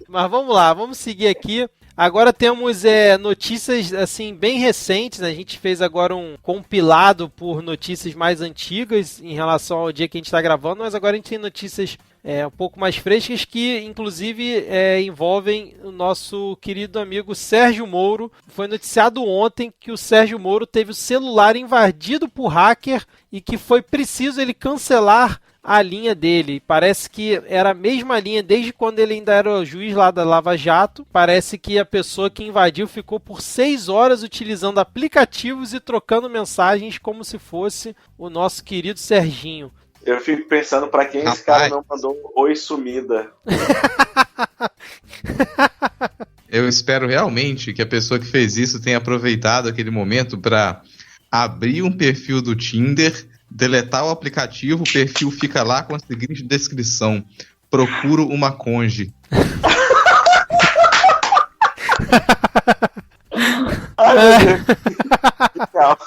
Mas vamos lá, vamos seguir aqui. Agora temos notícias assim bem recentes, né? A gente fez agora um compilado por notícias mais antigas em relação ao dia que a gente está gravando, mas agora a gente tem notícias um pouco mais frescas que inclusive envolvem o nosso querido amigo Sérgio Moro. Foi noticiado ontem que o Sérgio Moro teve o celular invadido por hacker e que foi preciso ele cancelar a linha dele. Parece que era a mesma linha desde quando ele ainda era o juiz lá da Lava Jato. Parece que a pessoa que invadiu ficou por 6 horas utilizando aplicativos e trocando mensagens como se fosse o nosso querido Serginho. Eu fico pensando pra quem esse cara não mandou um oi sumida. Eu espero realmente que a pessoa que fez isso tenha aproveitado aquele momento pra abrir um perfil do Tinder, deletar o aplicativo, o perfil fica lá com a seguinte descrição: procuro uma conge. Ai, meu Deus. Legal.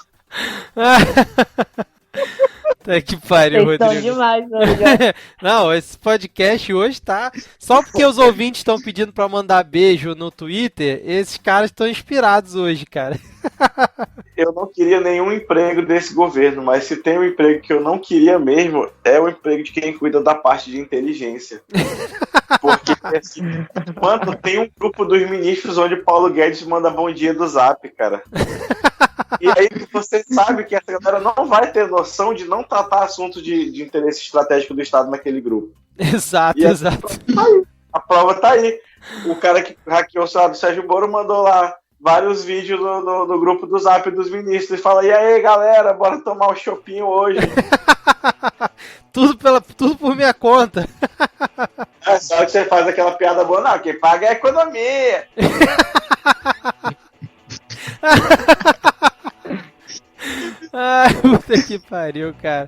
Tá que pariu, Vocês estão Rodrigo. demais, Rodrigo. Não, esse podcast hoje tá... Só porque os ouvintes estão pedindo pra mandar beijo no Twitter, esses caras estão inspirados hoje, cara. Eu não queria nenhum emprego desse governo, mas se tem um emprego que eu não queria mesmo, é o emprego de quem cuida da parte de inteligência. Porque, assim, mano, tem um grupo dos ministros onde Paulo Guedes manda bom dia do Zap, cara. E aí você sabe que essa galera não vai ter noção de não tratar assuntos de interesse estratégico do Estado naquele grupo. Exato, E exato. a prova tá aí. O cara que hackeou o celular do Sérgio Moro mandou lá vários vídeos no grupo do Zap dos ministros e fala: e aí, galera, bora tomar um chopinho hoje. Tudo por minha conta. É só que você faz aquela piada boa, não, quem paga é a economia. Ai, puta que pariu, cara.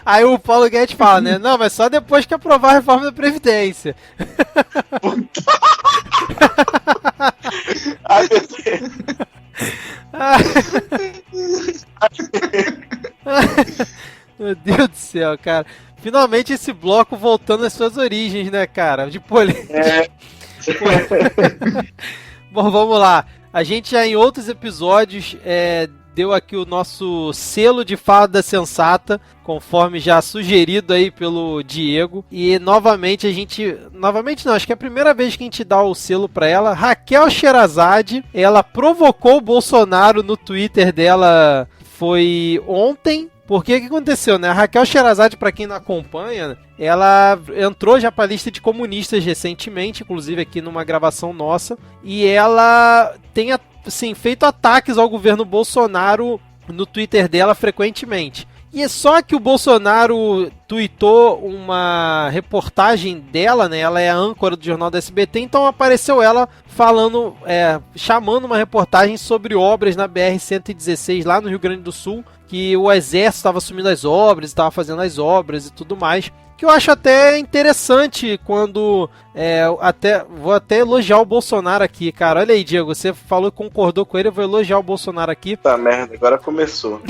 Aí o Paulo Guedes fala, né? Não, mas só depois que aprovar a reforma da Previdência. Ai, meu Deus. Meu Deus do céu, cara. Finalmente esse bloco voltando às suas origens, né, cara? De polêmica. Bom, vamos lá. A gente já em outros episódios deu aqui o nosso selo de fada sensata, conforme já sugerido aí pelo Diego. E novamente Novamente não, acho que é a primeira vez que a gente dá o selo pra ela. Raquel Sherazade, ela provocou o Bolsonaro no Twitter dela, foi ontem. Porque o que aconteceu, né? A Raquel Sherazade, para quem não acompanha, ela entrou já para a lista de comunistas recentemente, inclusive aqui numa gravação nossa, e ela tem assim, feito ataques ao governo Bolsonaro no Twitter dela frequentemente. E é só que o Bolsonaro tweetou uma reportagem dela, né? Ela é a âncora do jornal da SBT, então apareceu ela falando, chamando uma reportagem sobre obras na BR-116 lá no Rio Grande do Sul, que o exército estava assumindo as obras, estava fazendo as obras e tudo mais. Que eu acho até interessante quando... vou até elogiar o Bolsonaro aqui, cara. Olha aí, Diego, você falou que concordou com ele, eu vou elogiar o Bolsonaro aqui. Tá merda, agora começou.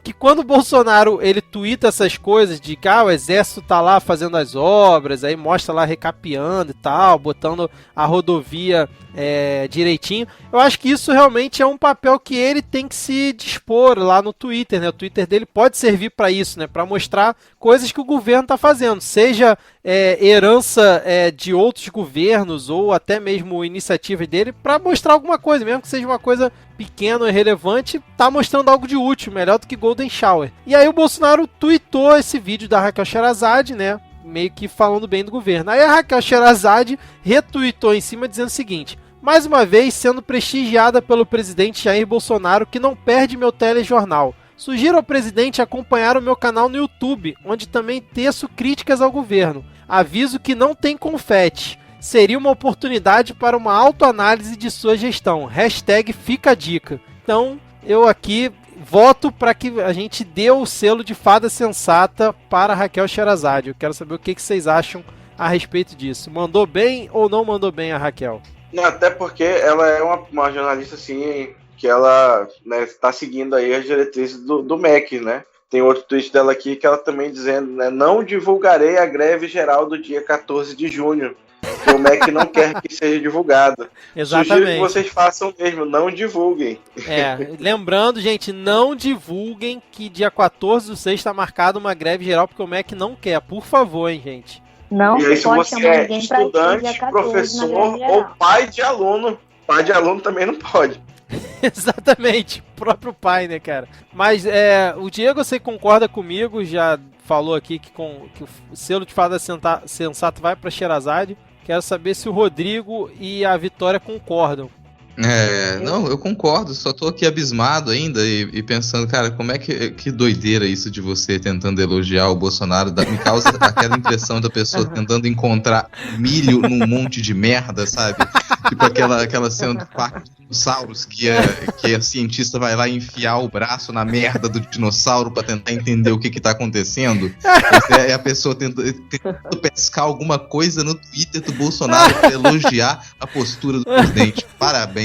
Que quando o Bolsonaro, ele tuita essas coisas de que o exército tá lá fazendo as obras, aí mostra lá recapeando e tal, botando a rodovia direitinho. Eu acho que isso realmente é um papel que ele tem que se dispor lá no Twitter, né? O Twitter dele pode servir para isso, né? Para mostrar coisas que o governo tá fazendo, seja herança de outros governos ou até mesmo iniciativas dele, para mostrar alguma coisa, mesmo que seja uma coisa pequena e relevante, tá mostrando algo de útil, melhor do que Golden Shower. E aí o Bolsonaro tweetou esse vídeo da Raquel Sherazade, né? Meio que falando bem do governo. Aí a Raquel Sherazade retweetou em cima dizendo o seguinte: mais uma vez sendo prestigiada pelo presidente Jair Bolsonaro, que não perde meu telejornal. Sugiro ao presidente acompanhar o meu canal no YouTube, onde também teço críticas ao governo. Aviso que não tem confete. Seria uma oportunidade para uma autoanálise de sua gestão. Hashtag fica a dica. Então, eu aqui voto para que a gente dê o selo de fada sensata para Raquel Sherazade. Eu quero saber o que vocês acham a respeito disso. Mandou bem ou não mandou bem a Raquel? Não, até porque ela é uma jornalista, assim, que ela, né, tá seguindo aí as diretrizes do MEC, né? Tem outro tweet dela aqui que ela também dizendo, né? Não divulgarei a greve geral do dia 14 de junho. Que o MEC não quer que seja divulgada. Exatamente. Sugiro que vocês façam mesmo, não divulguem. Lembrando, gente, não divulguem que dia 14/6 está marcada uma greve geral, porque o MEC não quer. Por favor, hein, gente. Não e aí, se pode você chamar é ninguém pra estudante, professor ou pai de aluno também não pode. Exatamente, próprio pai, né, cara? Mas o Diego, você concorda comigo, já falou aqui que o selo de fada sensato vai para Sherazade. Quero saber se o Rodrigo e a Vitória concordam. Não, eu concordo, só tô aqui abismado ainda e pensando, cara, como é que doideira isso de você tentando elogiar o Bolsonaro, me causa aquela impressão da pessoa tentando encontrar milho num monte de merda, sabe? Tipo aquela cena do parque de dinossauros que a cientista vai lá enfiar o braço na merda do dinossauro pra tentar entender o que tá acontecendo. É a pessoa tentando pescar alguma coisa no Twitter do Bolsonaro pra elogiar a postura do presidente. Parabéns.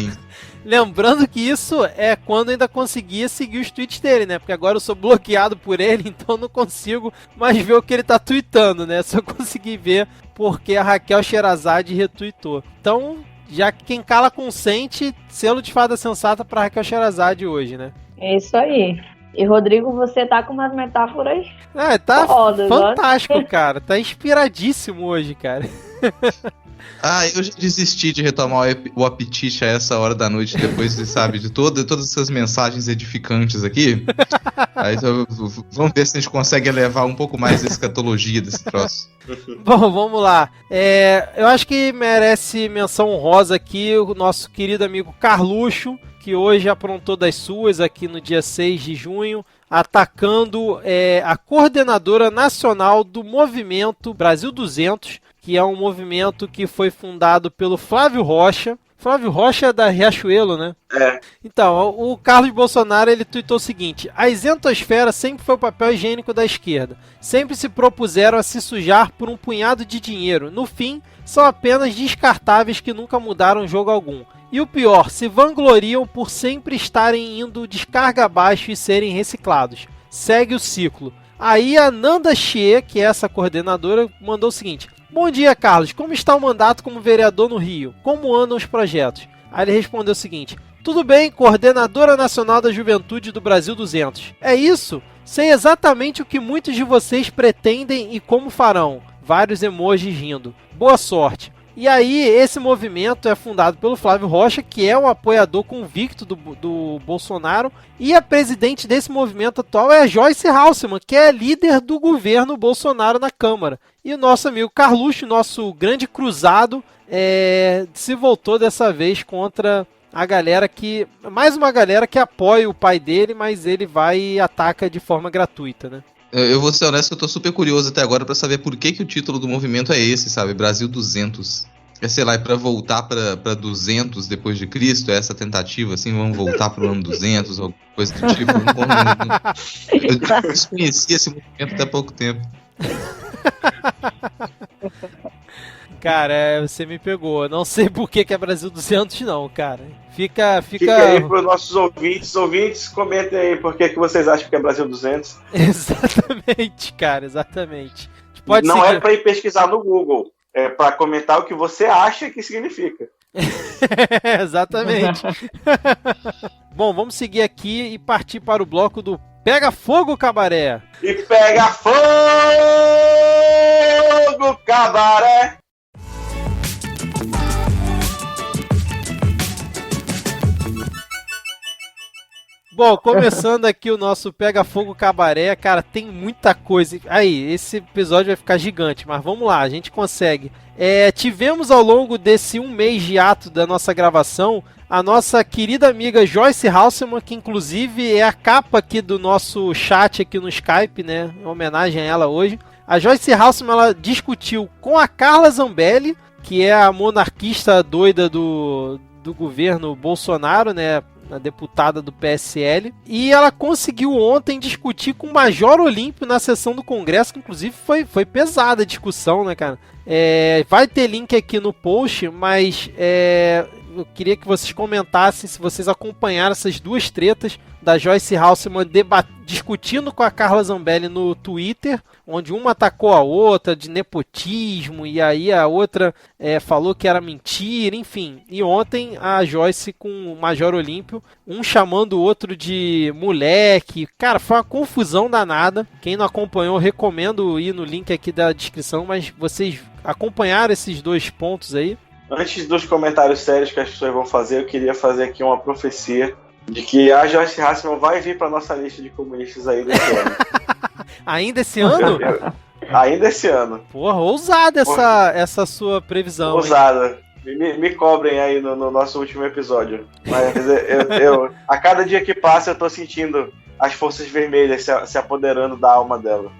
Lembrando que isso é quando ainda conseguia seguir os tweets dele, né? Porque agora eu sou bloqueado por ele, então não consigo mais ver o que ele tá tweetando, né? Só consegui ver porque a Raquel Sherazade retweetou. Então, já que quem cala consente, selo de fada sensata pra Raquel Sherazade hoje, né? É isso aí. E Rodrigo, você tá com umas metáforas tá fodas, fantástico, cara. Tá inspiradíssimo hoje, cara. Eu já desisti de retomar o apetite a essa hora da noite, depois, sabe, de todas essas mensagens edificantes aqui. Aí, vamos ver se a gente consegue elevar um pouco mais a escatologia desse troço. Bom, vamos lá. Eu acho que merece menção honrosa aqui o nosso querido amigo Carluxo, que hoje aprontou das suas aqui no dia 6 de junho, atacando a coordenadora nacional do movimento Brasil 200, que é um movimento que foi fundado pelo Flávio Rocha. Flávio Rocha é da Riachuelo, né? Então, o Carlos Bolsonaro, ele tuitou o seguinte: a isentosfera sempre foi o papel higiênico da esquerda. Sempre se propuseram a se sujar por um punhado de dinheiro. No fim, são apenas descartáveis que nunca mudaram jogo algum. E o pior, se vangloriam por sempre estarem indo descarga abaixo e serem reciclados. Segue o ciclo. Aí a Nanda Xie, que é essa coordenadora, mandou o seguinte: bom dia, Carlos. Como está o mandato como vereador no Rio? Como andam os projetos? Aí ele respondeu o seguinte: tudo bem, coordenadora nacional da juventude do Brasil 200. É isso? Sei exatamente o que muitos de vocês pretendem e como farão. Vários emojis rindo. Boa sorte. E aí, esse movimento é fundado pelo Flávio Rocha, que é um apoiador convicto do Bolsonaro, e a presidente desse movimento atual é a Joyce Hasselmann, que é líder do governo Bolsonaro na Câmara. E o nosso amigo Carluxo, nosso grande cruzado, se voltou dessa vez contra a galera mais uma galera que apoia o pai dele, mas ele vai e ataca de forma gratuita, né? Eu vou ser honesto que eu tô super curioso até agora pra saber por que o título do movimento é esse, sabe? Brasil 200. Sei lá, é pra voltar pra 200 depois de Cristo? É essa tentativa, assim, vamos voltar pro ano 200, alguma coisa do tipo. Eu desconhecia esse movimento até há pouco tempo. Cara, você me pegou. Não sei por que é Brasil 200 não, cara. Fica aí para os nossos ouvintes, comentem aí por que vocês acham que é Brasil 200. Exatamente, cara, exatamente. Não é para ir pesquisar no Google, é para comentar o que você acha que significa. Exatamente. Bom, vamos seguir aqui e partir para o bloco do Pega Fogo, Cabaré. E pega fogo, Cabaré. Bom, começando aqui o nosso Pega Fogo Cabaré, cara, tem muita coisa. Aí, esse episódio vai ficar gigante, mas vamos lá, a gente consegue. Tivemos ao longo desse um mês de ato da nossa gravação, a nossa querida amiga Joyce Hasselmann, que inclusive é a capa aqui do nosso chat aqui no Skype, né, em homenagem a ela hoje. A Joyce Hasselmann, ela discutiu com a Carla Zambelli, que é a monarquista doida do governo Bolsonaro, né, a deputada do PSL, e ela conseguiu ontem discutir com o Major Olímpio na sessão do Congresso, que inclusive foi pesada a discussão, né, cara? Vai ter link aqui no post, mas eu queria que vocês comentassem se vocês acompanharam essas duas tretas da Joyce Halseman discutindo com a Carla Zambelli no Twitter, onde uma atacou a outra de nepotismo, e aí a outra falou que era mentira, enfim. E ontem a Joyce com o Major Olímpio, um chamando o outro de moleque. Cara, foi uma confusão danada. Quem não acompanhou, recomendo ir no link aqui da descrição, mas vocês acompanharam esses dois pontos aí? Antes dos comentários sérios que as pessoas vão fazer, eu queria fazer aqui uma profecia de que a Joyce Hasselman vai vir para nossa lista de comunistas aí desse ano. Ainda esse ano? Ainda esse ano. Porra, ousada essa sua previsão. Ousada. Me cobrem aí no nosso último episódio. Mas eu a cada dia que passa eu tô sentindo as forças vermelhas se apoderando da alma dela.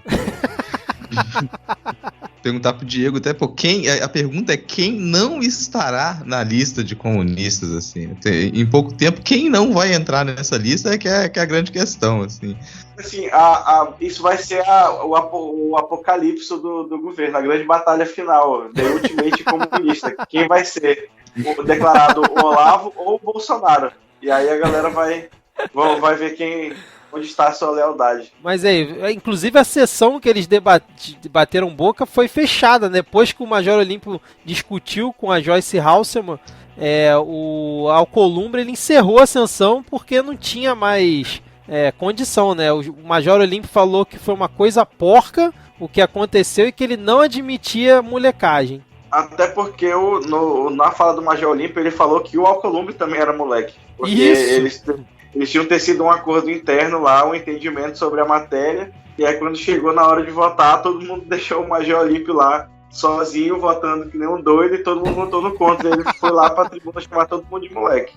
Perguntar pro Diego até, a pergunta é quem não estará na lista de comunistas, assim, em pouco tempo, quem não vai entrar nessa lista que é a grande questão, assim. Assim, isso vai ser o apocalipse do governo, a grande batalha final, The Ultimate Comunista. Quem vai ser declarado o Olavo ou o Bolsonaro? E aí a galera vai ver onde está a sua lealdade. Mas aí, inclusive a sessão que eles debateram boca foi fechada, né? Depois que o Major Olímpio discutiu com a Joyce Halseman, o Alcolumbre ele encerrou a sessão porque não tinha mais condição, né? O Major Olímpio falou que foi uma coisa porca o que aconteceu e que ele não admitia molecagem. Até porque na fala do Major Olímpio ele falou que o Alcolumbre também era moleque. Porque eles tinham tecido um acordo interno lá, um entendimento sobre a matéria, e aí quando chegou na hora de votar, todo mundo deixou o Major Olímpio lá, sozinho, votando que nem um doido, e todo mundo votou no contra. Ele foi lá pra tribuna chamar todo mundo de moleque.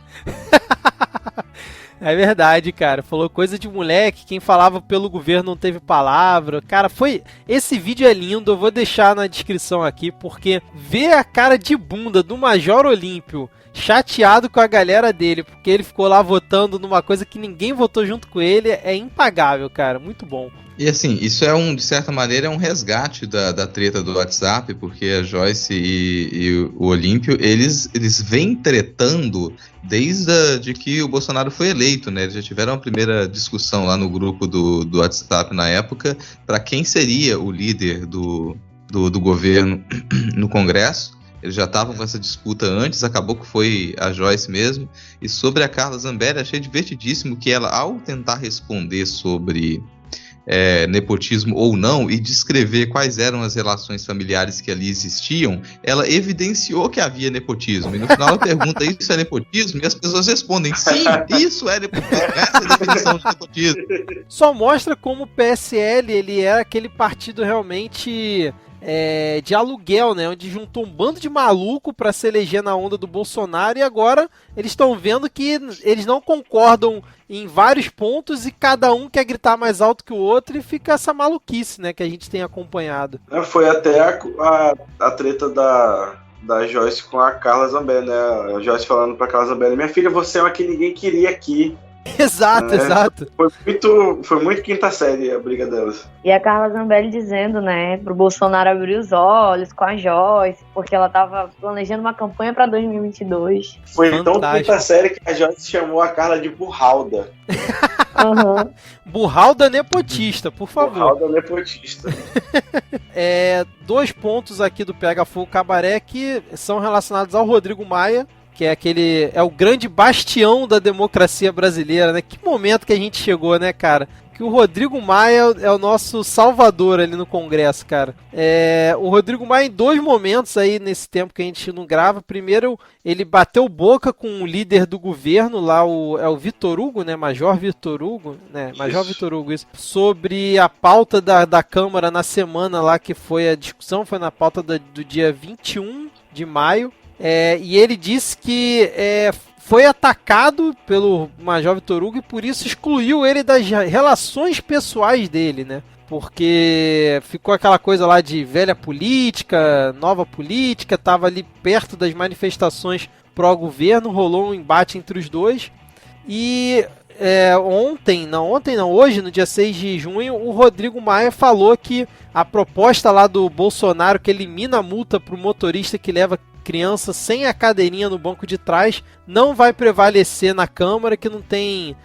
É verdade, cara. Falou coisa de moleque, quem falava pelo governo não teve palavra. Cara, esse vídeo é lindo, eu vou deixar na descrição aqui, porque ver a cara de bunda do Major Olímpio chateado com a galera dele, porque ele ficou lá votando numa coisa que ninguém votou junto com ele, é impagável, cara, muito bom. E assim, isso de certa maneira, é um resgate da treta do WhatsApp, porque a Joyce e o Olímpio, eles vêm tretando desde que o Bolsonaro foi eleito, né? Eles já tiveram a primeira discussão lá no grupo do WhatsApp na época, para quem seria o líder do governo no Congresso. Eles já estavam com essa disputa antes, acabou que foi a Joyce mesmo. E sobre a Carla Zambelli, achei divertidíssimo que ela, ao tentar responder sobre nepotismo ou não, e descrever quais eram as relações familiares que ali existiam, ela evidenciou que havia nepotismo. E no final ela pergunta, isso é nepotismo? E as pessoas respondem, sim, isso é nepotismo, essa é a definição de nepotismo. Só mostra como o PSL, ele era aquele partido realmente... de aluguel, né? Onde juntou um bando de maluco para se eleger na onda do Bolsonaro, e agora eles estão vendo que eles não concordam em vários pontos e cada um quer gritar mais alto que o outro, e fica essa maluquice, né? Que a gente tem acompanhado. Foi até a treta da Joyce com a Carla Zambelli, né? A Joyce falando pra Carla Zambelli, minha filha, você é uma que ninguém queria aqui. Exato, exato. Foi muito quinta série a briga delas. E a Carla Zambelli dizendo, né, pro Bolsonaro abrir os olhos com a Joyce, porque ela tava planejando uma campanha pra 2022. Foi tão quinta série que a Joyce chamou a Carla de burralda. Uhum. Burralda nepotista, por favor. Burralda nepotista. 2 pontos aqui do Pega Fogo Cabaré que são relacionados ao Rodrigo Maia, que é o grande bastião da democracia brasileira, né? Que momento que a gente chegou, né, cara? Que o Rodrigo Maia é o nosso salvador ali no Congresso, cara. O Rodrigo Maia, em 2 momentos aí nesse tempo que a gente não grava. Primeiro, ele bateu boca com o líder do governo lá, o Vitor Hugo, né? Major Vitor Hugo, né? Major Vitor Hugo, isso. Sobre a pauta da Câmara na semana lá que foi a discussão, foi na pauta do dia 21 de maio. E ele disse que foi atacado pelo Major Vitor Hugo e por isso excluiu ele das relações pessoais dele, né? Porque ficou aquela coisa lá de velha política, nova política, tava ali perto das manifestações pró-governo, rolou um embate entre os dois. E Hoje, no dia 6 de junho, o Rodrigo Maia falou que a proposta lá do Bolsonaro, que elimina a multa para o motorista que leva criança sem a cadeirinha no banco de trás, não vai prevalecer na Câmara, que não tem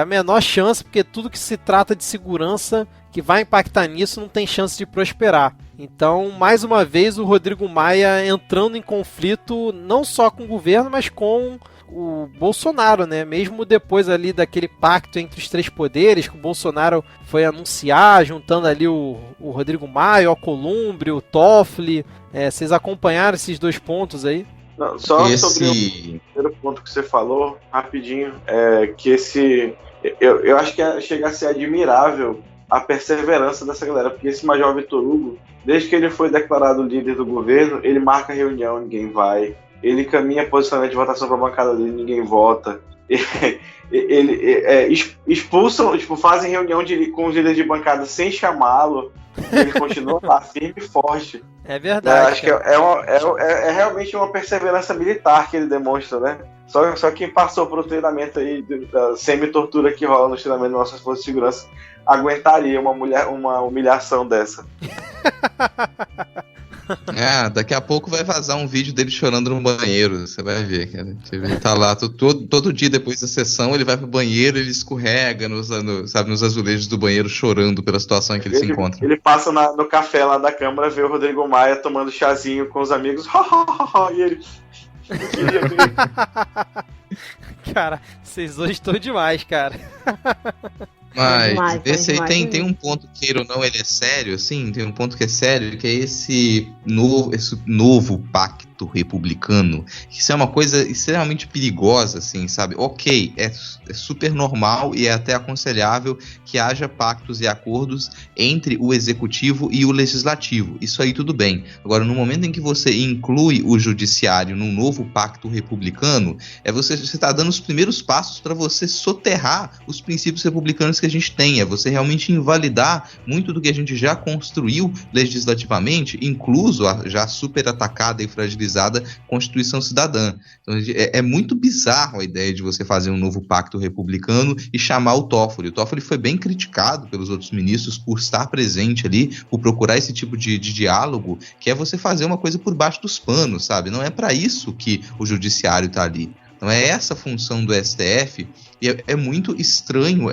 a menor chance, porque tudo que se trata de segurança que vai impactar nisso não tem chance de prosperar. Então, mais uma vez, o Rodrigo Maia entrando em conflito não só com o governo, mas com o Bolsonaro, né? Mesmo depois ali daquele pacto entre os três poderes, que o Bolsonaro foi anunciar, juntando ali o Rodrigo Maia, o Alcolumbre, o Toffoli. Vocês acompanharam esses dois pontos aí? Não, só sobre o primeiro ponto que você falou, rapidinho, eu acho que chega a ser admirável a perseverança dessa galera, porque esse Major Vitor Hugo, desde que ele foi declarado líder do governo, ele marca reunião, ninguém vai. Ele caminha posicionamento de votação para a bancada dele, ninguém vota. Expulsam, fazem reunião com os líderes de bancada sem chamá-lo. Ele continua lá, firme e forte. É verdade. Acho que é realmente uma perseverança militar que ele demonstra, né? Só quem passou por um treinamento aí, da semi-tortura que rola no treinamento das nossas forças de segurança, aguentaria uma humilhação dessa. Daqui a pouco vai vazar um vídeo dele chorando no banheiro, você vai ver, cara. Ele tá lá todo dia depois da sessão, ele vai pro banheiro, ele escorrega nos azulejos do banheiro chorando pela situação em que ele se encontra. Ele passa no café lá da Câmara, vê o Rodrigo Maia tomando chazinho com os amigos, e ele... Cara, vocês hoje estão demais, cara. Mas esse aí tem um ponto, queira ou não, ele é sério, assim, tem um ponto que é sério, que é esse novo pacto republicano. Isso é uma coisa extremamente perigosa, assim, sabe? Ok, é super normal e é até aconselhável que haja pactos e acordos entre o executivo e o legislativo. Isso aí tudo bem. Agora, no momento em que você inclui o judiciário num novo pacto republicano, você está dando os primeiros passos para você soterrar os princípios republicanos que a gente tem, você realmente invalidar muito do que a gente já construiu legislativamente, incluso a já super atacada e fragilizada Constituição Cidadã. Então, é muito bizarro a ideia de você fazer um novo pacto republicano e chamar o Toffoli. O Toffoli foi bem criticado pelos outros ministros por estar presente ali, por procurar esse tipo de diálogo, que é você fazer uma coisa por baixo dos panos, sabe? Não é para isso que o judiciário está ali. Então é essa a função do STF, e é muito estranho,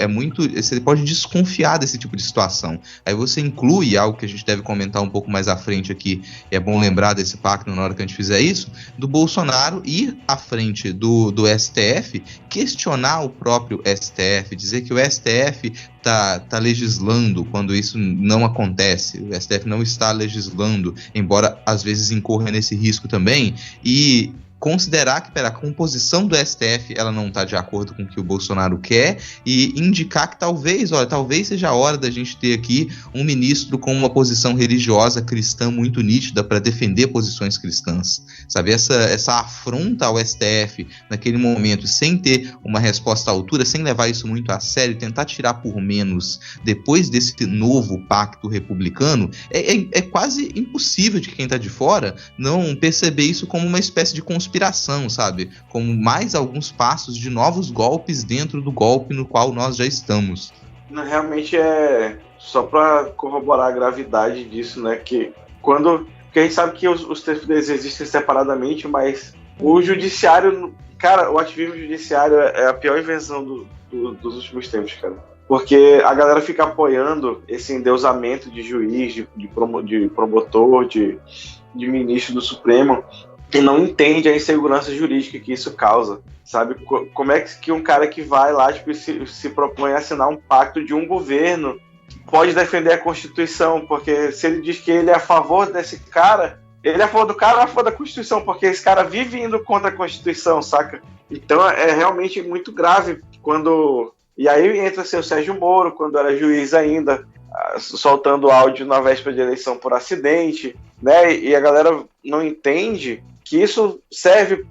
você pode desconfiar desse tipo de situação. Aí você inclui algo que a gente deve comentar um pouco mais à frente aqui, e é bom lembrar desse pacto na hora que a gente fizer isso, do Bolsonaro ir à frente do STF, questionar o próprio STF, dizer que o STF tá legislando quando isso não acontece, o STF não está legislando, embora às vezes incorra nesse risco também, e considerar que a composição do STF ela não está de acordo com o que o Bolsonaro quer e indicar que talvez seja a hora da gente ter aqui um ministro com uma posição religiosa cristã muito nítida para defender posições cristãs, sabe? Essa afronta ao STF naquele momento, sem ter uma resposta à altura, sem levar isso muito a sério, tentar tirar por menos depois desse novo pacto republicano, é quase impossível de quem está de fora não perceber isso como uma espécie de conspiração, sabe? Como mais alguns passos de novos golpes dentro do golpe no qual nós já estamos. Realmente só para corroborar a gravidade disso, né? Porque a gente sabe que os três poderes existem separadamente, mas o judiciário, cara, o ativismo judiciário é a pior invenção dos últimos tempos, cara. Porque a galera fica apoiando esse endeusamento de juiz, de promotor, de ministro do Supremo, e não entende a insegurança jurídica que isso causa, sabe? Como é que um cara que vai lá se propõe a assinar um pacto de um governo pode defender a Constituição? Porque se ele diz que ele é a favor desse cara, ele é a favor do cara ou é a favor da Constituição? Porque esse cara vive indo contra a Constituição, saca? Então é realmente muito grave quando... E aí entra o Sérgio Moro, quando era juiz ainda, soltando áudio na véspera de eleição por acidente, né? E a galera não entende que isso serve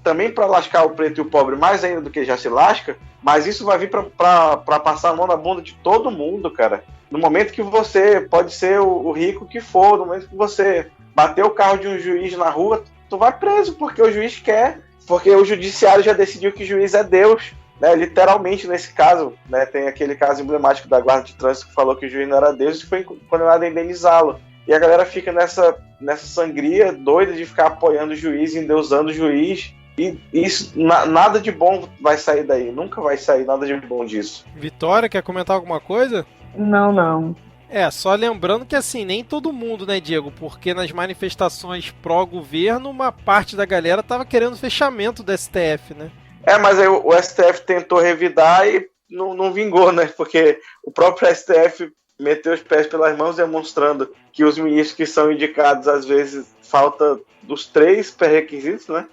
também para lascar o preto e o pobre mais ainda do que já se lasca, mas isso vai vir para passar a mão na bunda de todo mundo, cara. No momento que você pode ser o rico que for, no momento que você bater o carro de um juiz na rua, tu vai preso, porque o juiz quer, porque o judiciário já decidiu que o juiz é Deus. né, literalmente nesse caso, né, tem aquele caso emblemático da guarda de trânsito que falou que o juiz não era Deus e foi condenado a indenizá-lo. E a galera fica nessa sangria doida de ficar apoiando o juiz, endeusando o juiz. E isso, nada de bom vai sair daí. Nunca vai sair nada de bom disso. Vitória, quer comentar alguma coisa? Não. Só lembrando que assim, nem todo mundo, né, Diego? Porque nas manifestações pró-governo, uma parte da galera tava querendo fechamento do STF, né? Mas aí o STF tentou revidar e não vingou, né? Porque o próprio STF meteu os pés pelas mãos, demonstrando que os ministros que são indicados, às vezes, falta dos 3 pré-requisitos, né?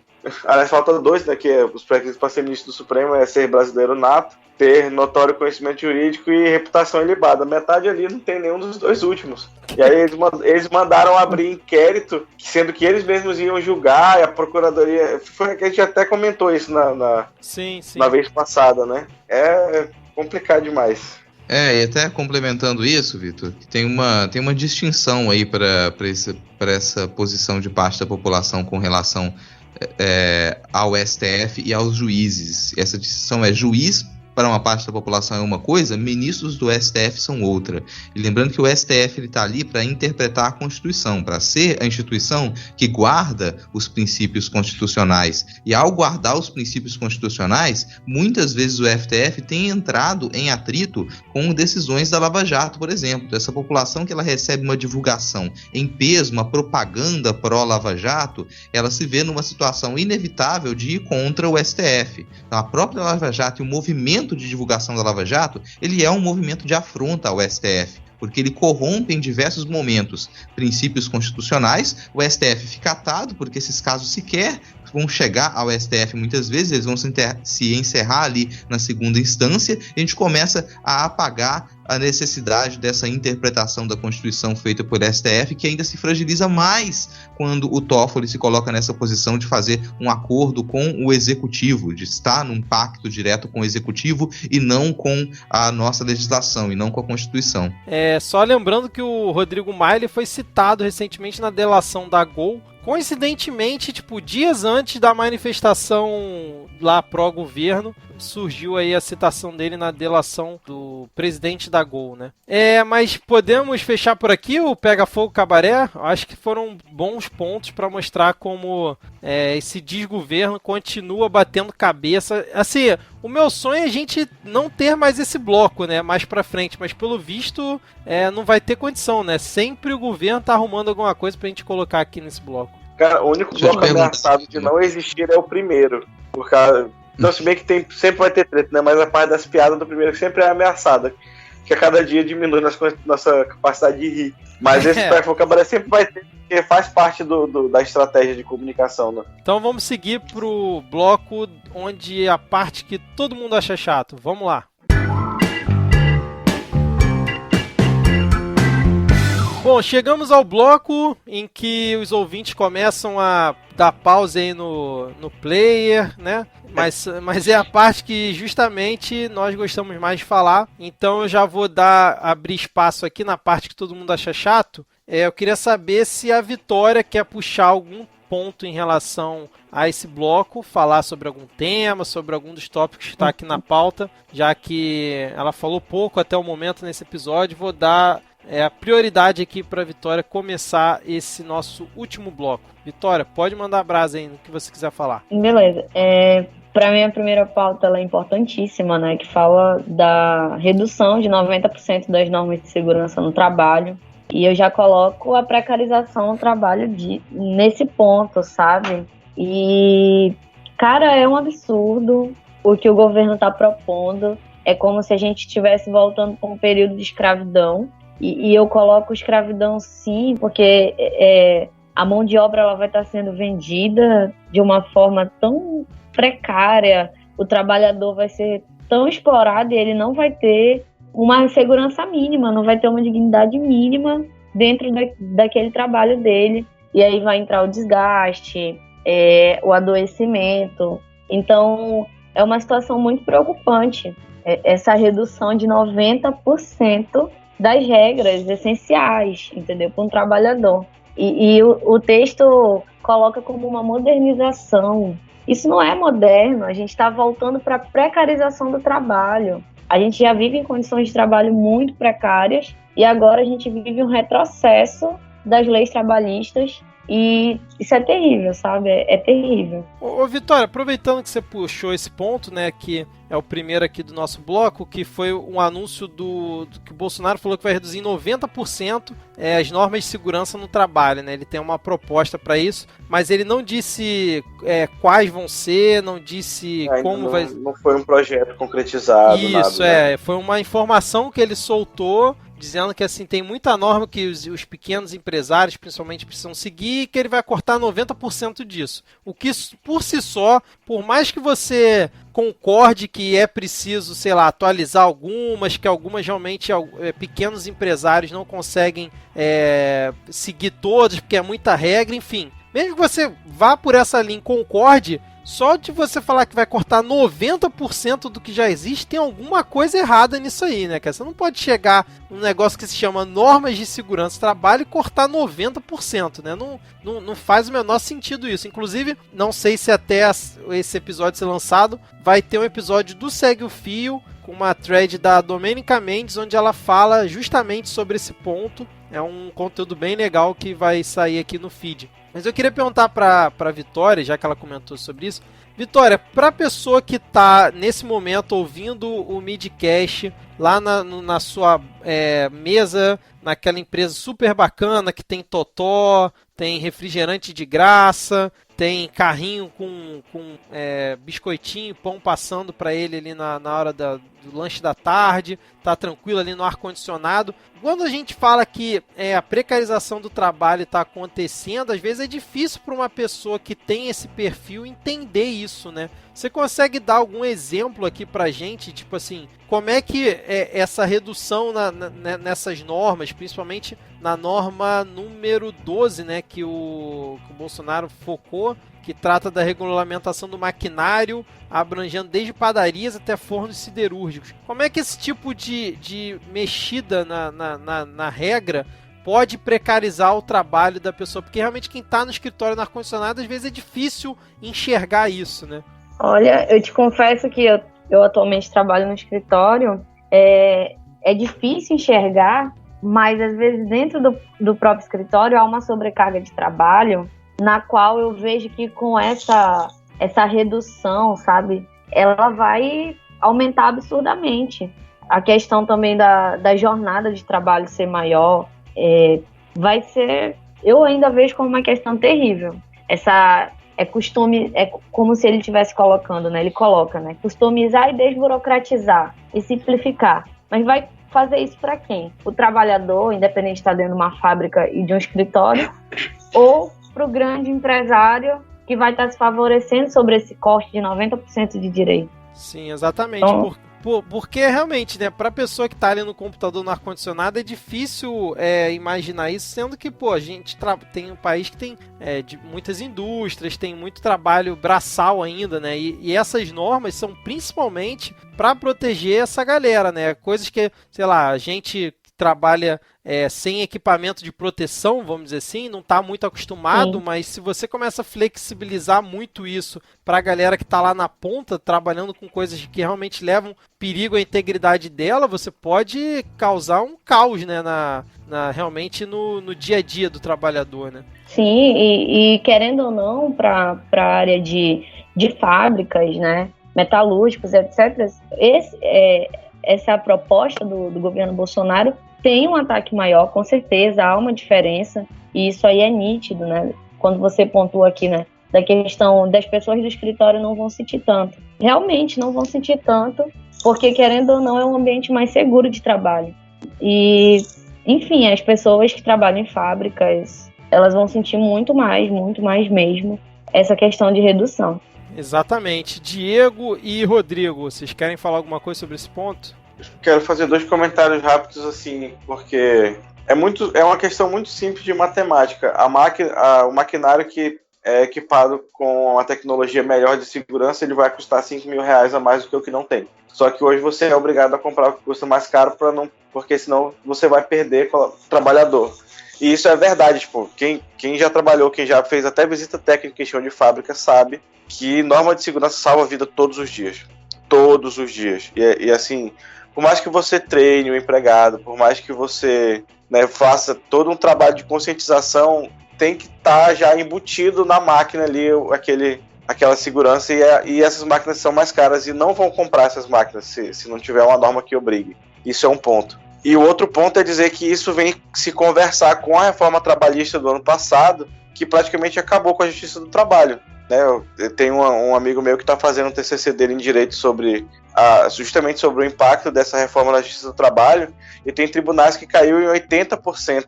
Aliás, falta 2, né? Que os pré-requisitos para ser ministro do Supremo é ser brasileiro nato, ter notório conhecimento jurídico e reputação ilibada. Metade ali não tem nenhum dos 2 últimos. E aí eles mandaram abrir inquérito, sendo que eles mesmos iam julgar, e a procuradoria... Foi que a gente até comentou isso sim. na vez passada, né? É complicado demais. E até complementando isso, Vitor, tem uma distinção aí para essa posição de parte da população com relação ao STF e aos juízes. Essa distinção é: juiz para uma parte da população é uma coisa, ministros do STF são outra. E lembrando que o STF está ali para interpretar a Constituição, para ser a instituição que guarda os princípios constitucionais. E ao guardar os princípios constitucionais, muitas vezes o STF tem entrado em atrito com decisões da Lava Jato, por exemplo. Essa população que ela recebe uma divulgação em peso, uma propaganda pró-Lava Jato, ela se vê numa situação inevitável de ir contra o STF. Então, a própria Lava Jato e o movimento de divulgação da Lava Jato, ele é um movimento de afronta ao STF, porque ele corrompe em diversos momentos princípios constitucionais. O STF fica atado, porque esses casos sequer vão chegar ao STF muitas vezes, eles vão se encerrar ali na segunda instância, e a gente começa a apagar a necessidade dessa interpretação da Constituição feita por STF, que ainda se fragiliza mais quando o Toffoli se coloca nessa posição de fazer um acordo com o Executivo, de estar num pacto direto com o Executivo e não com a nossa legislação, e não com a Constituição. Só lembrando que o Rodrigo Maia foi citado recentemente na delação da Gol, coincidentemente, dias antes da manifestação lá pró-governo, surgiu aí a citação dele na delação do presidente da Gol, né? Mas podemos fechar por aqui o Pega Fogo Cabaré? Acho que foram bons pontos para mostrar como esse desgoverno continua batendo cabeça. Assim, o meu sonho é a gente não ter mais esse bloco, né? Mais pra frente, mas pelo visto não vai ter condição, né? Sempre o governo tá arrumando alguma coisa pra gente colocar aqui nesse bloco. Cara, o único bloco ameaçado de não existir é o primeiro. Por causa... Então, se bem que sempre vai ter treta, né? Mas a parte das piadas do primeiro sempre é ameaçada. Que a cada dia diminui nossa capacidade de rir. Mas esse Pega Fogo Cabaré sempre vai ter, porque faz parte da estratégia de comunicação, né? Então vamos seguir pro bloco onde a parte que todo mundo acha chato. Vamos lá. Bom, chegamos ao bloco em que os ouvintes começam a dar pausa aí no player, né? Mas é a parte que justamente nós gostamos mais de falar. Então eu já vou abrir espaço aqui na parte que todo mundo acha chato. Eu queria saber se a Vitória quer puxar algum ponto em relação a esse bloco, falar sobre algum tema, sobre algum dos tópicos que está aqui na pauta, já que ela falou pouco até o momento nesse episódio. Vou dar a prioridade aqui para a Vitória começar esse nosso último bloco. Vitória, pode mandar brasa aí no que você quiser falar. Beleza. Para mim, a primeira pauta ela é importantíssima, né? Que fala da redução de 90% das normas de segurança no trabalho. E eu já coloco a precarização no trabalho nesse ponto, sabe? E, cara, é um absurdo o que o governo está propondo. É como se a gente estivesse voltando para um período de escravidão. E eu coloco escravidão sim, porque a mão de obra ela vai estar sendo vendida de uma forma tão precária, o trabalhador vai ser tão explorado e ele não vai ter uma segurança mínima, não vai ter uma dignidade mínima dentro daquele trabalho dele. E aí vai entrar o desgaste, o adoecimento. Então, é uma situação muito preocupante, essa redução de 90% das regras essenciais, entendeu? Para um trabalhador. E o texto coloca como uma modernização Isso não é moderno, a gente está voltando para a precarização do trabalho. A gente já vive em condições de trabalho muito precárias e agora a gente vive um retrocesso das leis trabalhistas e isso é terrível, sabe? É terrível. Ô Vitória, aproveitando que você puxou esse ponto, né, que é o primeiro aqui do nosso bloco, que foi um anúncio do que o Bolsonaro falou que vai reduzir em 90% as normas de segurança no trabalho, né? Ele tem uma proposta para isso, mas ele não disse quais vão ser, não disse como vai... Não foi um projeto concretizado, isso, nada, né? Foi uma informação que ele soltou, dizendo que assim, tem muita norma que os pequenos empresários, principalmente, precisam seguir e que ele vai cortar 90% disso. O que, por si só, por mais que você concorde que é preciso, sei lá, atualizar algumas, que algumas realmente pequenos empresários não conseguem seguir todas, porque é muita regra, enfim. Mesmo que você vá por essa linha e concorde, só de você falar que vai cortar 90% do que já existe, tem alguma coisa errada nisso aí, né, cara? Você não pode chegar num negócio que se chama normas de segurança do trabalho e cortar 90%, né? Não faz o menor sentido isso. Inclusive, não sei se até esse episódio ser lançado, vai ter um episódio do Segue o Fio, com uma thread da Domênica Mendes, onde ela fala justamente sobre esse ponto. É um conteúdo bem legal que vai sair aqui no feed. Mas eu queria perguntar para Vitória, já que ela comentou sobre isso. Vitória, para a pessoa que está nesse momento ouvindo o Midcast lá na sua mesa, naquela empresa super bacana que tem totó, tem refrigerante de graça, tem carrinho com biscoitinho, pão passando para ele ali na hora do lanche da tarde, tá tranquilo ali no ar-condicionado. Quando a gente fala que a precarização do trabalho está acontecendo, às vezes é difícil para uma pessoa que tem esse perfil entender isso, né? Você consegue dar algum exemplo aqui pra gente, tipo assim, como é que essa redução nessas normas, principalmente na norma número 12, né, que o Bolsonaro focou, que trata da regulamentação do maquinário, abrangendo desde padarias até fornos siderúrgicos. Como é que esse tipo de mexida na regra pode precarizar o trabalho da pessoa? Porque realmente quem está no escritório no ar-condicionado, às vezes é difícil enxergar isso, né? Olha, eu te confesso que eu atualmente trabalho no escritório, é difícil enxergar, mas às vezes dentro do próprio escritório há uma sobrecarga de trabalho, na qual eu vejo que com essa redução, sabe, ela vai aumentar absurdamente. A questão também da jornada de trabalho ser maior, vai ser, eu ainda vejo como uma questão terrível. É como se ele estivesse colocando, né? Ele coloca, né? Customizar e desburocratizar e simplificar. Mas vai fazer isso para quem? O trabalhador, independente de estar dentro de uma fábrica e de um escritório, ou para o grande empresário que vai estar se favorecendo sobre esse corte de 90% de direito. Sim, exatamente. Então, porque realmente, né, pra pessoa que tá ali no computador no ar-condicionado é difícil imaginar isso, sendo que, a gente tem um país que tem muitas indústrias, tem muito trabalho braçal ainda, né, e essas normas são principalmente para proteger essa galera, né, coisas que, sei lá, a gente trabalha sem equipamento de proteção, vamos dizer assim, não está muito acostumado, mas se você começa a flexibilizar muito isso para a galera que está lá na ponta, trabalhando com coisas que realmente levam perigo à integridade dela, você pode causar um caos, né, realmente no dia a dia do trabalhador, né? Sim, e querendo ou não, para a área de fábricas, né, metalúrgicos, etc., essa proposta do governo Bolsonaro tem um ataque maior, com certeza, há uma diferença, e isso aí é nítido, né? Quando você pontua aqui, né, da questão das pessoas do escritório não vão sentir tanto. Realmente não vão sentir tanto, porque, querendo ou não, é um ambiente mais seguro de trabalho. E, enfim, as pessoas que trabalham em fábricas, elas vão sentir muito mais mesmo, essa questão de redução. Exatamente. Diego e Rodrigo, vocês querem falar alguma coisa sobre esse ponto? Quero fazer 2 comentários rápidos, assim, porque é uma questão muito simples de matemática. O maquinário que é equipado com uma tecnologia melhor de segurança, ele vai custar R$5.000 a mais do que o que não tem. Só que hoje você é obrigado a comprar o que custa mais caro, porque senão você vai perder o trabalhador. E isso é verdade, tipo, quem já trabalhou, quem já fez até visita técnica em chão de fábrica sabe que norma de segurança salva a vida todos os dias. Todos os dias. E assim, por mais que você treine o empregado, por mais que você, né, faça todo um trabalho de conscientização, tem que estar já embutido na máquina ali aquela segurança, e essas máquinas são mais caras e não vão comprar essas máquinas se não tiver uma norma que obrigue. Isso é um ponto. E o outro ponto é dizer que isso vem se conversar com a reforma trabalhista do ano passado, que praticamente acabou com a justiça do trabalho. Né? Eu tenho um amigo meu que está fazendo um TCC dele em direito justamente sobre o impacto dessa reforma da justiça do trabalho, e tem tribunais que caiu em 80%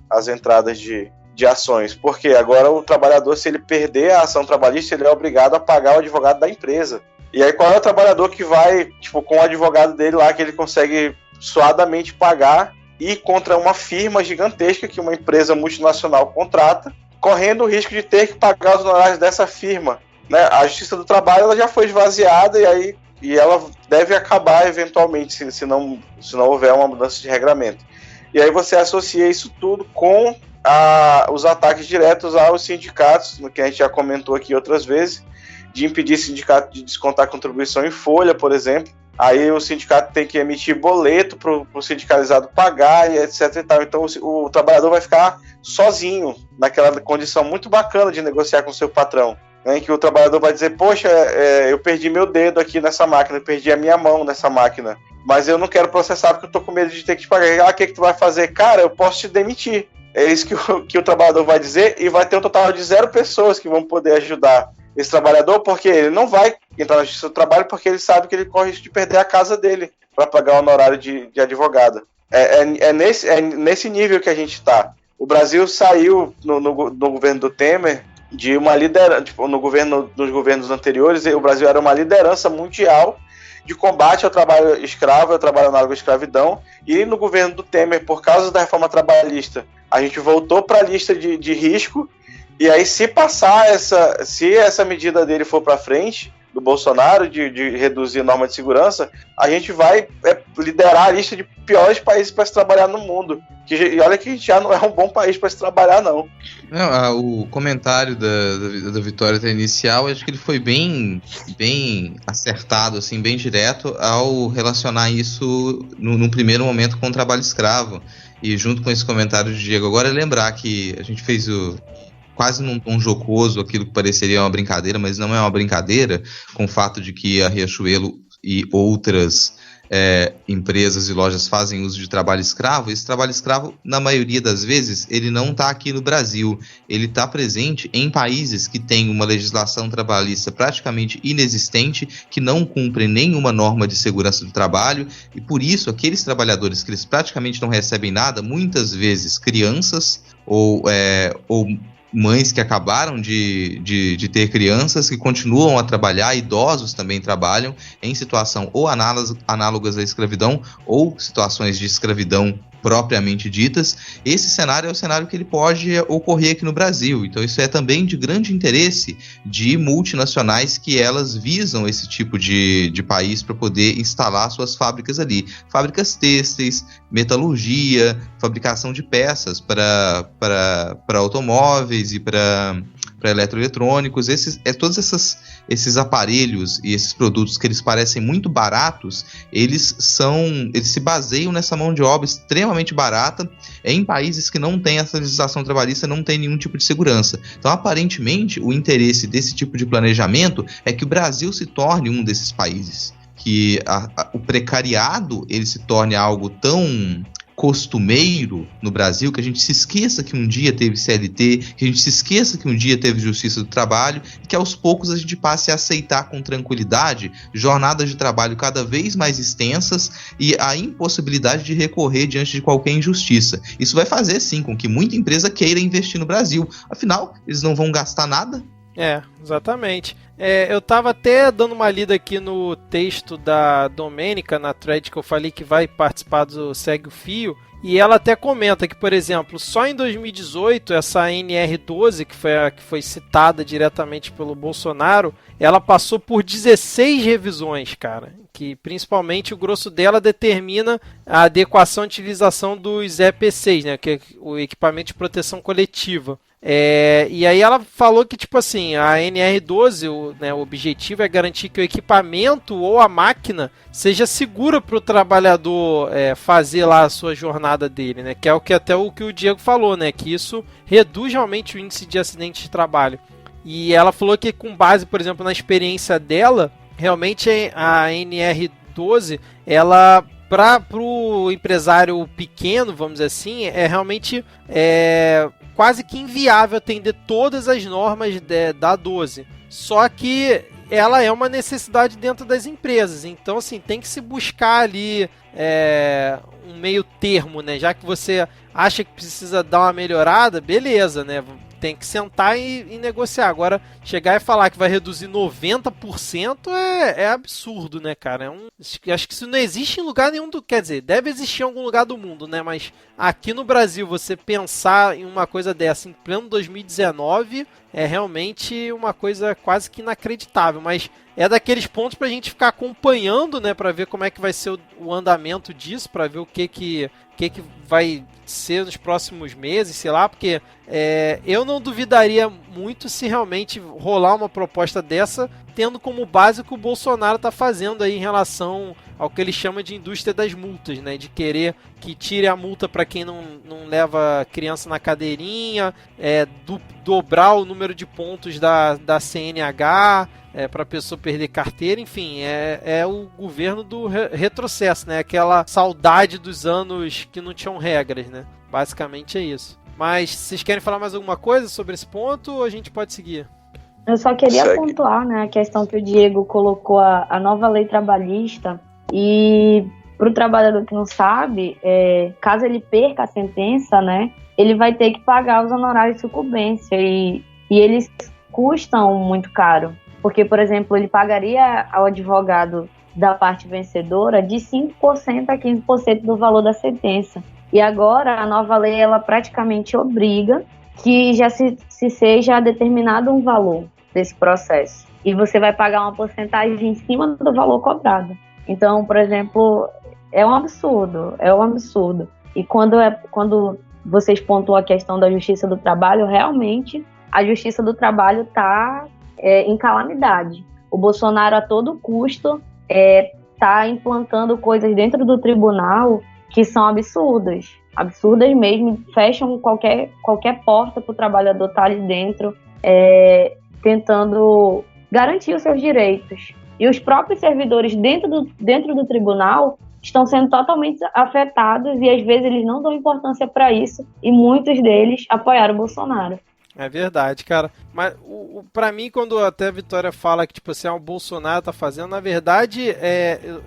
as entradas de ações, porque agora o trabalhador, se ele perder a ação trabalhista, ele é obrigado a pagar o advogado da empresa. E aí qual é o trabalhador que vai, tipo, com o advogado dele lá, que ele consegue suadamente pagar, e contra uma firma gigantesca que uma empresa multinacional contrata, correndo o risco de ter que pagar os honorários dessa firma, né? A justiça do trabalho ela já foi esvaziada, e ela deve acabar eventualmente, se não houver uma mudança de regramento. E aí você associa isso tudo com os ataques diretos aos sindicatos, que a gente já comentou aqui outras vezes, de impedir sindicato de descontar contribuição em folha, por exemplo. Aí o sindicato tem que emitir boleto para o sindicalizado pagar, e etc e tal. Então o trabalhador vai ficar sozinho naquela condição muito bacana de negociar com o seu patrão, né, em que o trabalhador vai dizer, poxa, eu perdi meu dedo aqui nessa máquina, eu perdi a minha mão nessa máquina, mas eu não quero processar porque eu tô com medo de ter que te pagar. O que tu vai fazer? Cara, eu posso te demitir. É isso que o trabalhador vai dizer, e vai ter um total de 0 pessoas que vão poder ajudar esse trabalhador, porque ele não vai entrar na justiça do trabalho, porque ele sabe que ele corre risco de perder a casa dele para pagar o honorário de advogado. É nesse nível que a gente está. O Brasil saiu no governo do Temer de uma liderança, tipo, nos governos anteriores, o Brasil era uma liderança mundial de combate ao trabalho escravo, ao trabalho análogo à escravidão, e no governo do Temer, por causa da reforma trabalhista, a gente voltou para a lista de risco. E aí, se essa medida dele for para frente, do Bolsonaro, de reduzir a norma de segurança, a gente vai liderar a lista de piores países para se trabalhar no mundo. E olha que a gente já não é um bom país para se trabalhar, não. O comentário da Vitória inicial, acho que ele foi bem acertado, assim, bem direto, ao relacionar isso no primeiro momento com o trabalho escravo. E junto com esse comentário de Diego, agora é lembrar que a gente fez quase num tom jocoso aquilo que pareceria uma brincadeira, mas não é uma brincadeira, com o fato de que a Riachuelo e outras empresas e lojas fazem uso de trabalho escravo. Esse trabalho escravo, na maioria das vezes, ele não está aqui no Brasil, ele está presente em países que têm uma legislação trabalhista praticamente inexistente, que não cumprem nenhuma norma de segurança do trabalho, e por isso aqueles trabalhadores que eles praticamente não recebem nada, muitas vezes crianças ou mães que acabaram de ter crianças, que continuam a trabalhar, idosos também trabalham em situação ou análogas à escravidão ou situações de escravidão propriamente ditas. Esse cenário é o cenário que ele pode ocorrer aqui no Brasil. Então isso é também de grande interesse de multinacionais, que elas visam esse tipo de país para poder instalar suas fábricas ali. Fábricas têxteis, metalurgia, fabricação de peças para automóveis e para eletroeletrônicos. Todos esses aparelhos e esses produtos que eles parecem muito baratos, eles se baseiam nessa mão de obra extremamente barata em países que não têm essa legislação trabalhista, não tem nenhum tipo de segurança. Então, aparentemente, o interesse desse tipo de planejamento é que o Brasil se torne um desses países, que o precariado ele se torne algo tão costumeiro no Brasil, que a gente se esqueça que um dia teve CLT, que a gente se esqueça que um dia teve Justiça do Trabalho, e que aos poucos a gente passe a aceitar com tranquilidade jornadas de trabalho cada vez mais extensas e a impossibilidade de recorrer diante de qualquer injustiça. Isso vai fazer, sim, com que muita empresa queira investir no Brasil. Afinal, eles não vão gastar nada Exatamente. Eu tava até dando uma lida aqui no texto da Domênica, na thread que eu falei que vai participar do Segue o Fio, e ela até comenta que, por exemplo, só em 2018, essa NR12, que foi citada diretamente pelo Bolsonaro, ela passou por 16 revisões, cara, que principalmente o grosso dela determina a adequação e utilização dos EPCs, né, que é o equipamento de proteção coletiva. E aí ela falou que, tipo assim, a NR12, o objetivo é garantir que o equipamento ou a máquina seja segura para o trabalhador fazer lá a sua jornada dele, né? Que é até o que o Diego falou, né? Que isso reduz realmente o índice de acidente de trabalho. E ela falou que, com base, por exemplo, na experiência dela, realmente a NR12, ela, para o empresário pequeno, vamos dizer assim, realmente quase que inviável atender todas as normas da 12. Só que ela é uma necessidade dentro das empresas. Então, assim, tem que se buscar ali um meio termo, né? Já que você acha que precisa dar uma melhorada, beleza, né? Tem que sentar e negociar. Agora, chegar e falar que vai reduzir 90% é absurdo, né, cara? Acho que isso não existe em lugar nenhum quer dizer, deve existir em algum lugar do mundo, né? Mas aqui no Brasil, você pensar em uma coisa dessa em pleno 2019 é realmente uma coisa quase que inacreditável. Mas é daqueles pontos pra gente ficar acompanhando, né? Pra ver como é que vai ser o andamento disso, pra ver o que vai ser nos próximos meses, sei lá, porque eu não duvidaria muito se realmente rolar uma proposta dessa, tendo como base o que o Bolsonaro está fazendo aí em relação ao que ele chama de indústria das multas, né? De querer que tire a multa para quem não leva criança na cadeirinha, dobrar o número de pontos da CNH, para a pessoa perder carteira, enfim, é o governo do retrocesso, né? Aquela saudade dos anos que não tinham regras, né? Basicamente é isso. Mas vocês querem falar mais alguma coisa sobre esse ponto ou a gente pode seguir? Eu só queria pontuar, né, a questão que o Diego colocou, a nova lei trabalhista, e para o trabalhador que não sabe, caso ele perca a sentença, né, ele vai ter que pagar os honorários de sucumbência e eles custam muito caro. Porque, por exemplo, ele pagaria ao advogado da parte vencedora de 5% a 15% do valor da sentença. E agora a nova lei, ela praticamente obriga que já se seja determinado um valor desse processo. E você vai pagar uma porcentagem em cima do valor cobrado. Então, por exemplo, é um absurdo. E quando vocês pontuam a questão da justiça do trabalho, realmente a justiça do trabalho está em calamidade. O Bolsonaro, a todo custo, está implantando coisas dentro do tribunal que são absurdas mesmo, fecham qualquer porta para o trabalhador estar ali dentro, tentando garantir os seus direitos. E os próprios servidores dentro do tribunal estão sendo totalmente afetados e às vezes eles não dão importância para isso e muitos deles apoiaram o Bolsonaro. É verdade, cara. Mas pra mim, quando até a Vitória fala que tipo assim, o Bolsonaro tá fazendo, na verdade,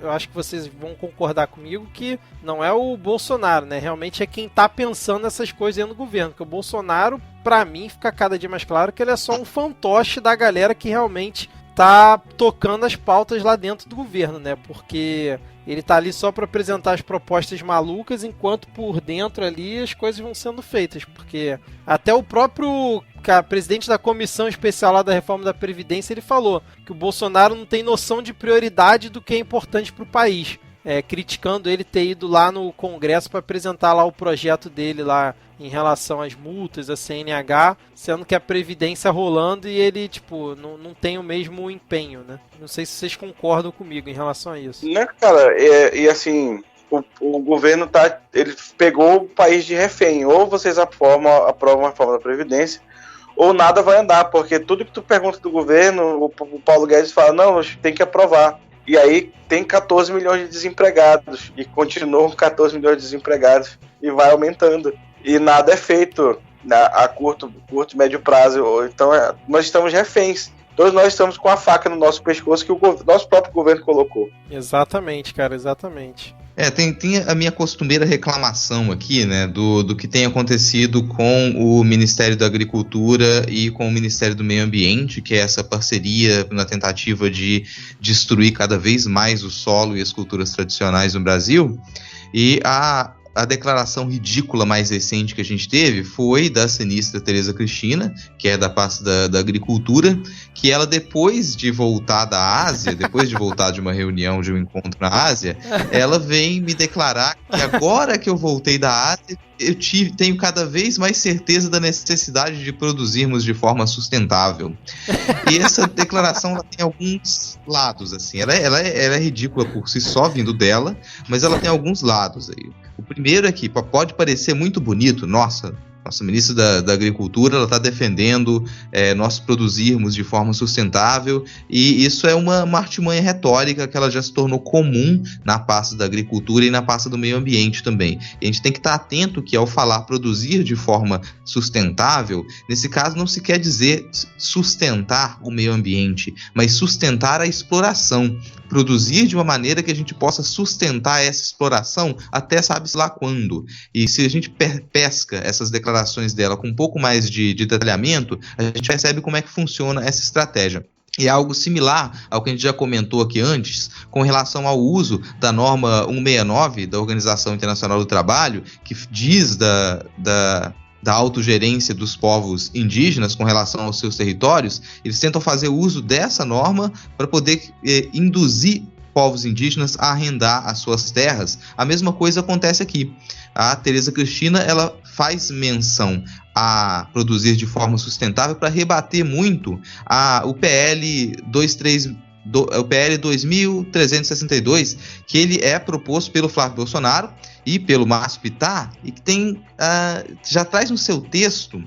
eu acho que vocês vão concordar comigo que não é o Bolsonaro, né? Realmente é quem tá pensando nessas coisas dentro do governo. Porque o Bolsonaro, pra mim, fica cada dia mais claro que ele é só um fantoche da galera que realmente tá tocando as pautas lá dentro do governo, né? Porque ele tá ali só para apresentar as propostas malucas, enquanto por dentro ali as coisas vão sendo feitas. Porque até o próprio presidente da comissão especial lá da reforma da Previdência, ele falou que o Bolsonaro não tem noção de prioridade do que é importante para o país. Criticando ele ter ido lá no Congresso para apresentar lá o projeto dele lá em relação às multas, a CNH, sendo que a Previdência rolando e ele, tipo, não tem o mesmo empenho, né? Não sei se vocês concordam comigo em relação a isso. Né, cara, e assim, o governo ele pegou o país de refém. Ou vocês aprovam a reforma da Previdência, ou nada vai andar, porque tudo que tu pergunta do governo, o Paulo Guedes fala, não, tem que aprovar. E aí tem 14 milhões de desempregados, e continuam 14 milhões de desempregados, e vai aumentando. E nada é feito a curto e médio prazo. Então nós estamos reféns. Todos nós estamos com a faca no nosso pescoço que o nosso próprio governo colocou. Exatamente, cara, exatamente. Tem a minha costumeira reclamação aqui, né, do que tem acontecido com o Ministério da Agricultura e com o Ministério do Meio Ambiente, que é essa parceria na tentativa de destruir cada vez mais o solo e as culturas tradicionais no Brasil. E a declaração ridícula mais recente que a gente teve foi da sinistra Tereza Cristina, que é da pasta da Agricultura, que ela, depois de voltar da Ásia, depois de voltar de uma reunião, de um encontro na Ásia, ela vem me declarar que agora que eu voltei da Ásia, eu tenho cada vez mais certeza da necessidade de produzirmos de forma sustentável. E essa declaração ela tem alguns lados, assim. Ela é ridícula por si só, vindo dela, mas ela tem alguns lados aí. O primeiro é que pode parecer muito bonito, nossa ministra da Agricultura, ela está defendendo nós produzirmos de forma sustentável, e isso é uma artimanha retórica que ela já se tornou comum na pasta da Agricultura e na pasta do Meio Ambiente também. E a gente tem que estar atento que, ao falar produzir de forma sustentável, nesse caso não se quer dizer sustentar o meio ambiente, mas sustentar a exploração. Produzir de uma maneira que a gente possa sustentar essa exploração até sabe-se lá quando. E se a gente pesca essas declarações dela com um pouco mais de detalhamento, a gente percebe como é que funciona essa estratégia. E é algo similar ao que a gente já comentou aqui antes, com relação ao uso da norma 169 da Organização Internacional do Trabalho, que diz da autogerência dos povos indígenas com relação aos seus territórios. Eles tentam fazer uso dessa norma para poder induzir povos indígenas a arrendar as suas terras. A mesma coisa acontece aqui. A Tereza Cristina, ela faz menção a produzir de forma sustentável para rebater muito o PL 2362, que ele é proposto pelo Flávio Bolsonaro e pelo Márcio Pittá, e que já traz no seu texto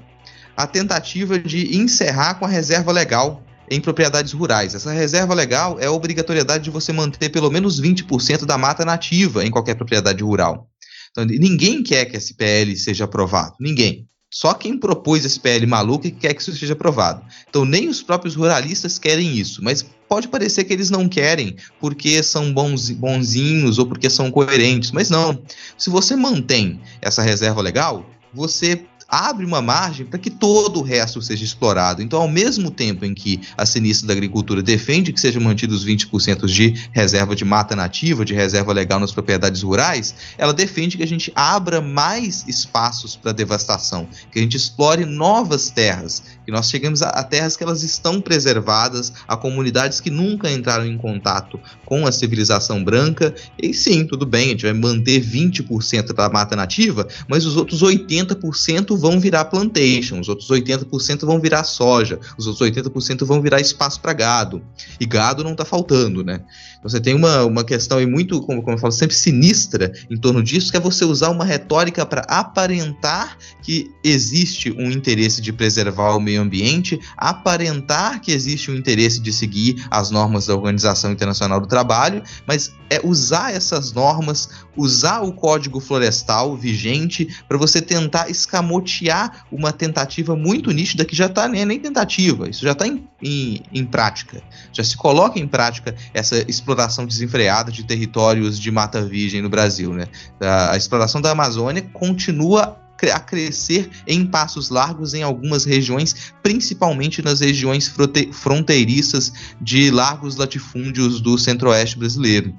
a tentativa de encerrar com a reserva legal em propriedades rurais. Essa reserva legal é a obrigatoriedade de você manter pelo menos 20% da mata nativa em qualquer propriedade rural. Então, ninguém quer que esse PL seja aprovado, ninguém. Só quem propôs esse PL maluco quer que isso seja aprovado. Então, nem os próprios ruralistas querem isso, mas pode parecer que eles não querem porque são bonzinhos ou porque são coerentes, mas não. Se você mantém essa reserva legal, você abre uma margem para que todo o resto seja explorado. Então, ao mesmo tempo em que a sinistra da Agricultura defende que sejam mantidos 20% de reserva de mata nativa, de reserva legal nas propriedades rurais, ela defende que a gente abra mais espaços para devastação, que a gente explore novas terras, que nós cheguemos a terras que elas estão preservadas, a comunidades que nunca entraram em contato com a civilização branca. E sim, tudo bem, a gente vai manter 20% da mata nativa, mas os outros 80% vão virar plantation, os outros 80% vão virar soja, os outros 80% vão virar espaço para gado. E gado não está faltando, né? Então você tem uma questão aí muito, como eu falo, sempre sinistra em torno disso, que é você usar uma retórica para aparentar que existe um interesse de preservar o meio ambiente, aparentar que existe um interesse de seguir as normas da Organização Internacional do Trabalho, mas é usar essas normas, usar o Código Florestal vigente para você tentar escamotear uma tentativa muito nítida que já está nem tentativa, isso já está em prática, já se coloca em prática essa exploração desenfreada de territórios de mata virgem no Brasil, né? A exploração da Amazônia continua a crescer em passos largos em algumas regiões, principalmente nas regiões fronteiriças de largos latifúndios do centro-oeste brasileiro.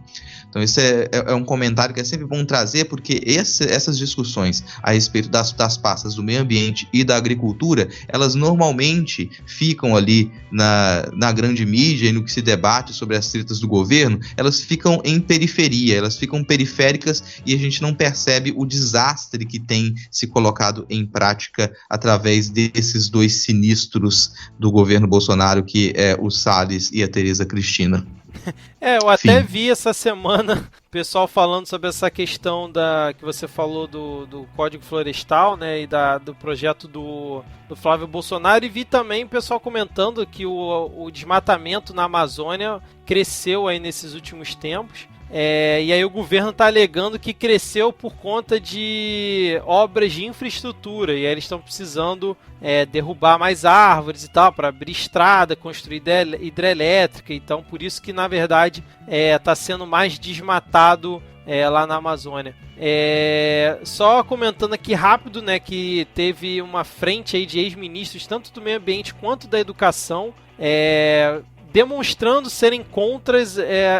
Então esse é um comentário que é sempre bom trazer, porque essas discussões a respeito das pastas do meio ambiente e da agricultura, elas normalmente ficam ali na grande mídia e no que se debate sobre as tretas do governo, elas ficam em periferia, elas ficam periféricas e a gente não percebe o desastre que tem se colocado em prática através desses dois sinistros do governo Bolsonaro, que é o Salles e a Tereza Cristina. Eu até vi essa semana o pessoal falando sobre essa questão que você falou do Código Florestal, né, e do projeto do Flávio Bolsonaro, e vi também o pessoal comentando que o desmatamento na Amazônia cresceu aí nesses últimos tempos. E aí o governo está alegando que cresceu por conta de obras de infraestrutura, e aí eles estão precisando derrubar mais árvores e tal, para abrir estrada, construir hidrelétrica. Então por isso que na verdade está sendo mais desmatado lá na Amazônia. Só comentando aqui rápido, né, que teve uma frente aí de ex-ministros, tanto do meio ambiente quanto da educação, demonstrando serem contra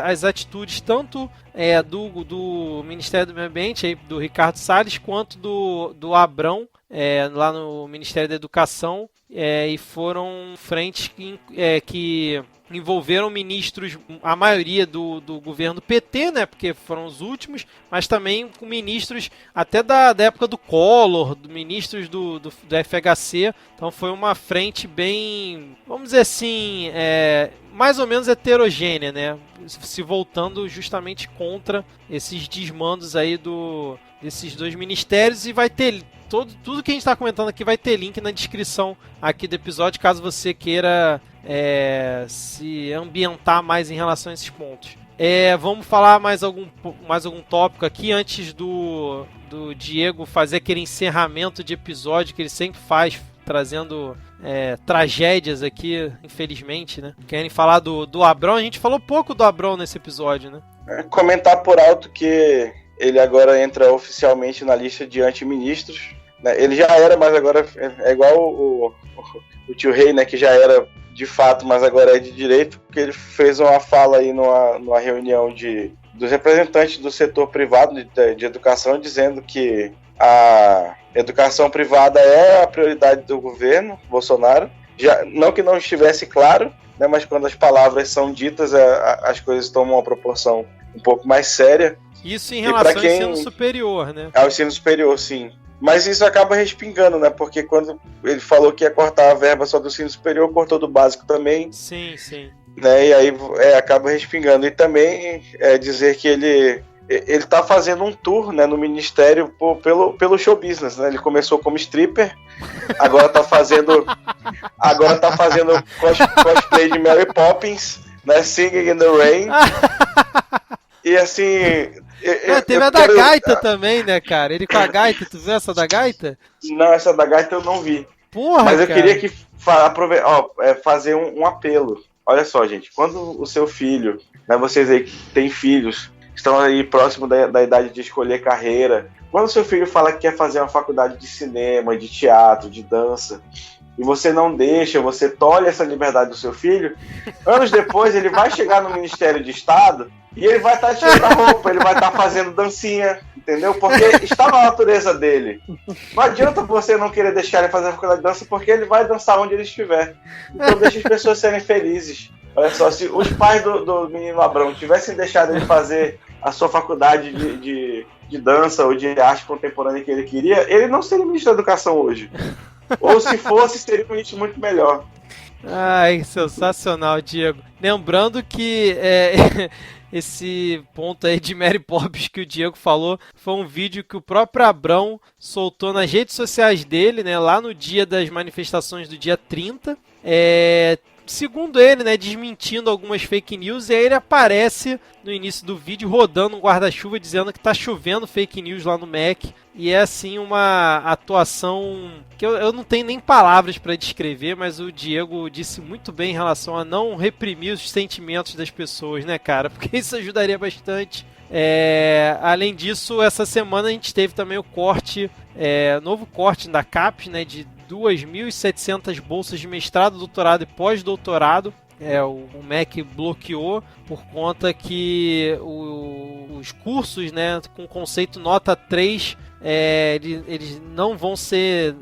as atitudes tanto do Ministério do Meio Ambiente, aí, do Ricardo Salles, quanto do Abrão, lá no Ministério da Educação, e foram frentes que envolveram ministros, a maioria do governo PT, né, porque foram os últimos, mas também com ministros até da época do Collor, ministros do FHC. Então foi uma frente bem, vamos dizer assim, mais ou menos heterogênea, né, se voltando justamente contra esses desmandos aí desses dois ministérios, e vai ter tudo que a gente está comentando aqui vai ter link na descrição aqui do episódio, caso você queira se ambientar mais em relação a esses pontos. Vamos falar mais algum tópico aqui antes do Diego fazer aquele encerramento de episódio que ele sempre faz, trazendo tragédias aqui, infelizmente, né? Querem falar do Abrão? A gente falou pouco do Abrão nesse episódio, né? Comentar por alto que ele agora entra oficialmente na lista de antiministros. Ele já era, mas agora é igual o tio Rei, né, que já era de fato, mas agora é de direito, porque ele fez uma fala aí numa reunião dos representantes do setor privado de educação, dizendo que a educação privada é a prioridade do governo Bolsonaro. Não que não estivesse claro, né, mas quando as palavras são ditas, as coisas tomam uma proporção um pouco mais séria. Isso em relação ao ensino superior, né? Ao ensino superior, sim. Mas isso acaba respingando, né? Porque quando ele falou que ia cortar a verba só do ensino superior, cortou do básico também. Sim, sim. Né? E aí acaba respingando. E também dizer que ele está fazendo um tour, né, no ministério pelo show business, né? Ele começou como stripper, agora está fazendo cosplay de Mary Poppins, né? Singing in the Rain. E assim... teve a da gaita também, né, cara? Ele com a gaita, tu viu essa da gaita? Não, essa da gaita eu não vi. Porra, mas eu cara. queria que fazer um apelo. Olha só, gente, quando o seu filho, né, vocês aí que têm filhos, estão aí próximo da idade de escolher carreira, quando o seu filho fala que quer fazer uma faculdade de cinema, de teatro, de dança, e você não deixa, você tolhe essa liberdade do seu filho, anos depois ele vai chegar no Ministério de Estado e ele vai estar tirando a roupa, ele vai estar fazendo dancinha, entendeu? Porque está na natureza dele. Não adianta você não querer deixar ele fazer a faculdade de dança, porque ele vai dançar onde ele estiver. Então deixa as pessoas serem felizes. Olha só, se os pais do menino Abrão tivessem deixado ele fazer a sua faculdade de dança ou de arte contemporânea que ele queria, ele não seria ministro da Educação hoje. Ou se fosse, seria um ministro muito melhor. Ai, sensacional, Diego. Lembrando que esse ponto aí de Mary Poppins que o Diego falou foi um vídeo que o próprio Abrão soltou nas redes sociais dele, né, lá no dia das manifestações do dia 30. Segundo ele, né, desmentindo algumas fake news, e aí ele aparece no início do vídeo rodando um guarda-chuva dizendo que tá chovendo fake news lá no MEC. E é assim uma atuação que eu não tenho nem palavras para descrever, mas o Diego disse muito bem em relação a não reprimir os sentimentos das pessoas, né, cara? Porque isso ajudaria bastante. Além disso, essa semana a gente teve também o corte, novo corte da CAPES, né, de 2.700 bolsas de mestrado, doutorado e pós-doutorado. O MEC bloqueou por conta que os cursos, né, com conceito nota 3, eles não vão ser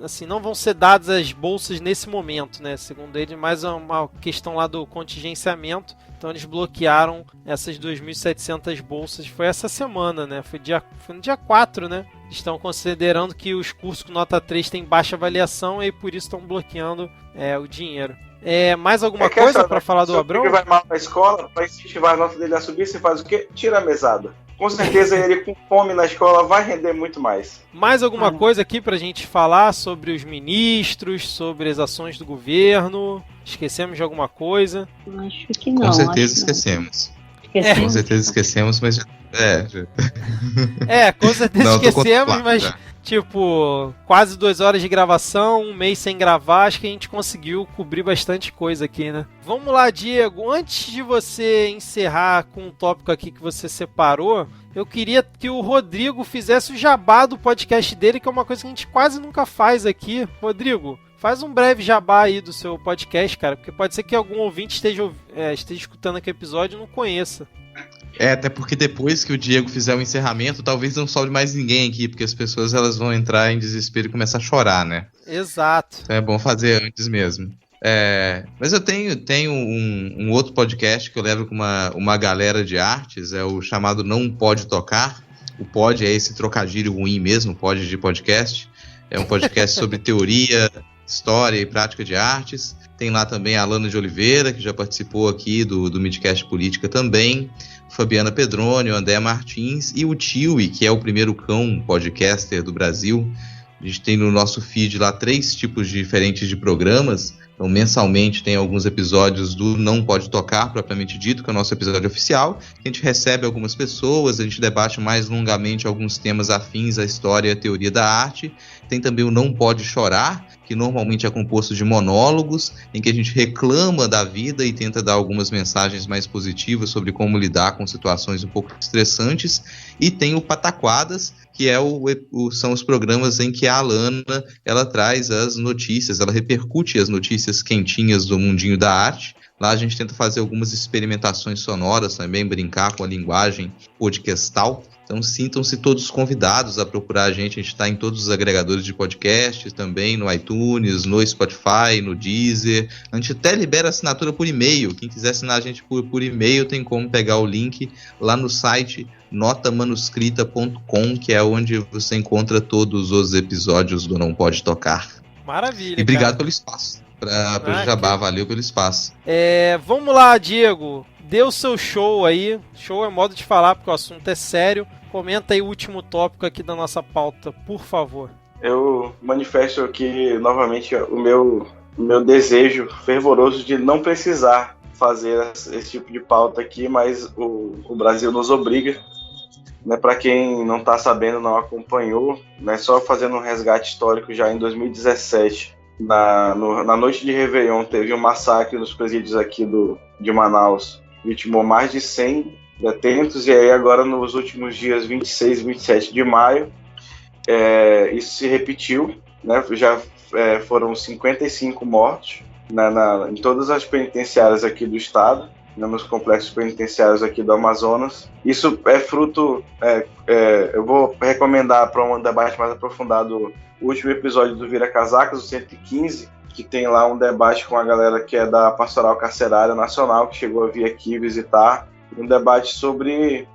dadas as bolsas nesse momento, né? Segundo ele, mais uma questão lá do contingenciamento. Então eles bloquearam essas 2.700 bolsas. Foi essa semana, né? Foi no dia 4, né? Estão considerando que os cursos com nota 3 têm baixa avaliação e por isso estão bloqueando o dinheiro. Mais alguma coisa para falar do Abrão? Ele vai mal na escola, para incentivar a nota dele a subir, você faz o quê? Tira a mesada. Com certeza ele com fome na escola vai render muito mais. Mais alguma coisa aqui pra gente falar sobre os ministros, sobre as ações do governo? Esquecemos de alguma coisa? Acho que não. Com certeza esquecemos. Com certeza esquecemos, mas... com certeza não, esquecemos, mas tipo, quase 2 horas de gravação, 1 mês sem gravar, acho que a gente conseguiu cobrir bastante coisa aqui, né? Vamos lá, Diego, antes de você encerrar com um tópico aqui que você separou, eu queria que o Rodrigo fizesse o jabá do podcast dele, que é uma coisa que a gente quase nunca faz aqui. Rodrigo, faz um breve jabá aí do seu podcast, cara, porque pode ser que algum ouvinte esteja escutando aquele episódio e não conheça. Até porque depois que o Diego fizer o encerramento, talvez não sobre mais ninguém aqui, porque as pessoas elas vão entrar em desespero e começar a chorar, né? Exato. Então é bom fazer antes mesmo. Mas eu tenho um outro podcast que eu levo com uma galera de artes, é o chamado Não Pode Tocar. O pod é esse trocadilho ruim mesmo, pod de podcast. É um podcast sobre teoria, história e prática de artes. Tem lá também a Alana de Oliveira, que já participou aqui do Midcast Política também. Fabiana Pedroni, o André Martins e o Tiwi, que é o primeiro cão podcaster do Brasil. A gente tem no nosso feed lá 3 tipos diferentes de programas. Então, mensalmente tem alguns episódios do Não Pode Tocar, propriamente dito, que é o nosso episódio oficial. A gente recebe algumas pessoas, a gente debate mais longamente alguns temas afins à história e à teoria da arte. Tem também o Não Pode Chorar, que normalmente é composto de monólogos, em que a gente reclama da vida e tenta dar algumas mensagens mais positivas sobre como lidar com situações um pouco estressantes. E tem o Pataquadas, que são os programas em que a Alana ela traz as notícias, ela repercute as notícias quentinhas do mundinho da arte. Lá a gente tenta fazer algumas experimentações sonoras também, brincar com a linguagem podcastal. Então sintam-se todos convidados a procurar a gente está em todos os agregadores de podcast, também no iTunes, no Spotify, no Deezer. A gente até libera assinatura por e-mail. Quem quiser assinar a gente por e-mail tem como pegar o link lá no site notamanuscrita.com, que é onde você encontra todos os episódios do Não Pode Tocar. Maravilha, e obrigado cara. Pelo espaço. Para Jabá, valeu pelo espaço. Vamos lá, Diego. Dê o seu show aí. Show é modo de falar, porque o assunto é sério. Comenta aí o último tópico aqui da nossa pauta, por favor. Eu manifesto aqui novamente o meu desejo fervoroso de não precisar fazer esse tipo de pauta aqui, mas o Brasil nos obriga. Né, para quem não está sabendo, não acompanhou, né, só fazendo um resgate histórico, já em 2017, na noite de Réveillon, teve um massacre nos presídios aqui de Manaus, vitimou mais de 100 detentos, e aí agora nos últimos dias 26 e 27 de maio, isso se repetiu, né, já foram 55 mortos em todas as penitenciárias aqui do estado, nos complexos penitenciários aqui do Amazonas. Isso é fruto, eu vou recomendar para um debate mais aprofundado o último episódio do Vira Casacas, o 115, que tem lá um debate com a galera que é da Pastoral Carcerária Nacional, que chegou a vir aqui visitar, um debate sobre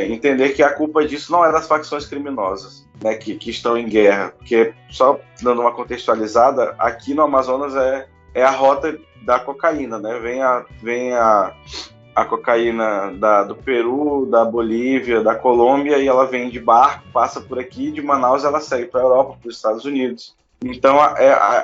entender que a culpa disso não é das facções criminosas, né, que estão em guerra, porque, só dando uma contextualizada, aqui no Amazonas é a rota da cocaína, né? Vem a cocaína do Peru, da Bolívia, da Colômbia, e ela vem de barco, passa por aqui, de Manaus ela segue para a Europa, para os Estados Unidos. Então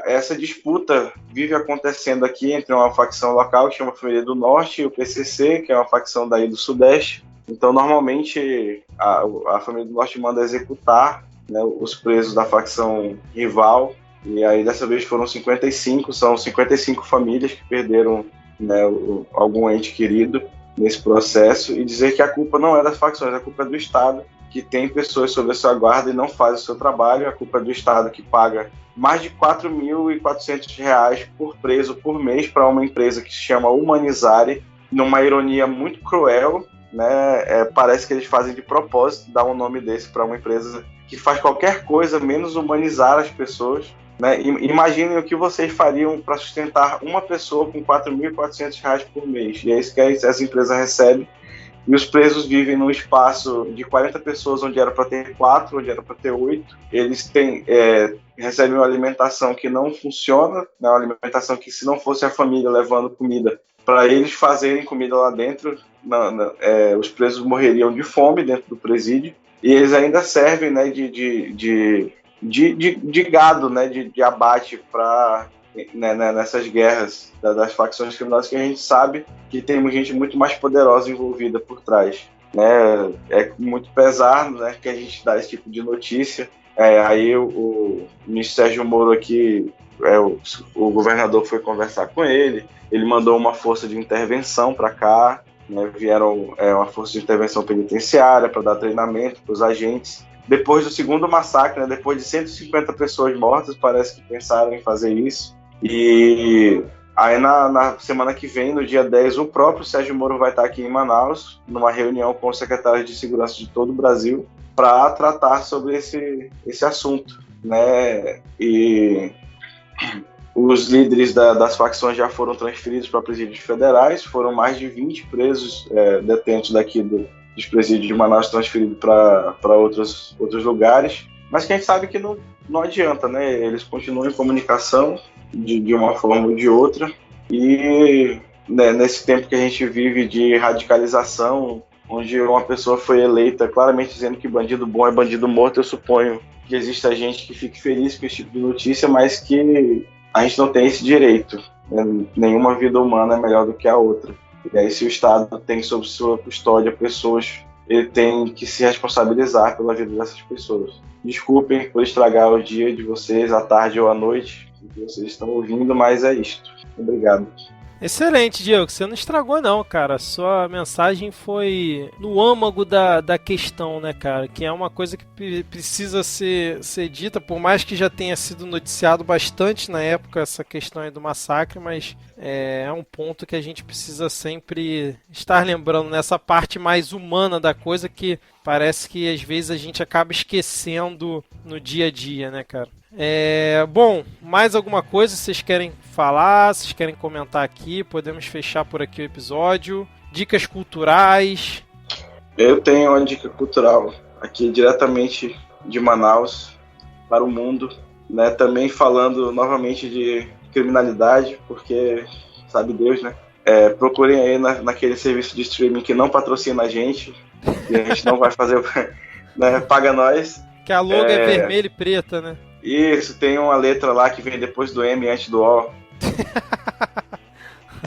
essa disputa vive acontecendo aqui entre uma facção local que chama Família do Norte e o PCC, que é uma facção daí do Sudeste. Então normalmente a Família do Norte manda executar, né, os presos da facção rival. E aí dessa vez foram 55, são 55 famílias que perderam, né, algum ente querido nesse processo, e dizer que a culpa não é das facções, a culpa é do Estado, que tem pessoas sob a sua guarda e não faz o seu trabalho, a culpa é do Estado, que paga mais de R$4.400 por preso por mês para uma empresa que se chama Humanizare, numa ironia muito cruel, né, parece que eles fazem de propósito dar um nome desse para uma empresa que faz qualquer coisa menos humanizar as pessoas. Né? Imaginem o que vocês fariam para sustentar uma pessoa com R$4.400 por mês. E é isso que essa empresa recebe. E os presos vivem num espaço de 40 pessoas, onde era para ter 4, onde era para ter 8. Eles recebem uma alimentação que não funciona, né? Uma alimentação que, se não fosse a família levando comida para eles fazerem comida lá dentro, os presos morreriam de fome dentro do presídio. E eles ainda servem, né, de gado, né, de abate para, né, nessas guerras das facções criminosas, que a gente sabe que tem gente muito mais poderosa envolvida por trás. né? É muito pesado, né, que a gente dá esse tipo de notícia. Aí o ministro Sérgio Moro aqui, o governador foi conversar com ele mandou uma força de intervenção para cá, né, vieram uma força de intervenção penitenciária para dar treinamento para os agentes. Depois do segundo massacre, né, depois de 150 pessoas mortas, parece que pensaram em fazer isso. E aí na semana que vem, no dia 10, o próprio Sérgio Moro vai estar aqui em Manaus, numa reunião com os secretários de segurança de todo o Brasil, para tratar sobre esse assunto, né? E os líderes das facções já foram transferidos para presídios federais, foram mais de 20 presos detentos daqui dos presídios de Manaus transferidos para outros lugares, mas que a gente sabe que não adianta, né? Eles continuam em comunicação de uma forma ou de outra, e né, nesse tempo que a gente vive de radicalização, onde uma pessoa foi eleita claramente dizendo que bandido bom é bandido morto, eu suponho que exista gente que fique feliz com esse tipo de notícia, mas que a gente não tem esse direito, né? Nenhuma vida humana é melhor do que a outra. E aí, se o Estado tem sob sua custódia pessoas, ele tem que se responsabilizar pela vida dessas pessoas. Desculpem por estragar o dia de vocês, à tarde ou à noite, que vocês estão ouvindo, mas é isto. Obrigado. Excelente, Diego. Você não estragou não, cara. Sua mensagem foi no âmago da questão, né, cara? Que é uma coisa que precisa ser dita, por mais que já tenha sido noticiado bastante na época essa questão aí do massacre, mas é um ponto que a gente precisa sempre estar lembrando nessa parte mais humana da coisa, que parece que às vezes a gente acaba esquecendo no dia a dia, né, cara? Bom, mais alguma coisa vocês querem falar? Vocês querem comentar aqui? Podemos fechar por aqui o episódio. Dicas culturais. Eu tenho uma dica cultural aqui diretamente de Manaus para o mundo, né? Também falando novamente de criminalidade, porque sabe Deus, né? Procurem aí naquele serviço de streaming que não patrocina a gente, e a gente não vai fazer, né? Paga nós. Que a logo é vermelha e preta, né? Isso, tem uma letra lá que vem depois do M antes do O.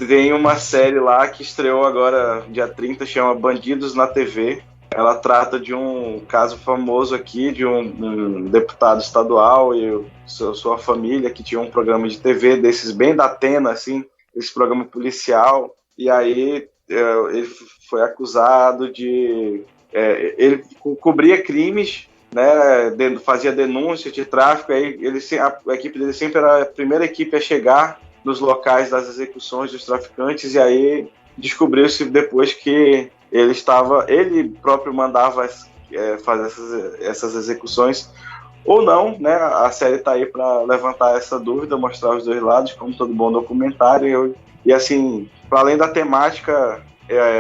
Tem uma série lá que estreou agora, dia 30, chama Bandidos na TV. Ela trata de um caso famoso aqui, de um deputado estadual e sua família, que tinha um programa de TV desses bem da Atena, assim, esse programa policial. E aí ele foi acusado de... ele cobria crimes, né, fazia denúncia de tráfico, aí a equipe dele sempre era a primeira equipe a chegar nos locais das execuções dos traficantes, e aí descobriu-se depois que ele próprio mandava fazer essas execuções, ou não, né? A série está aí para levantar essa dúvida, mostrar os dois lados, como todo bom documentário, e assim, para além da temática,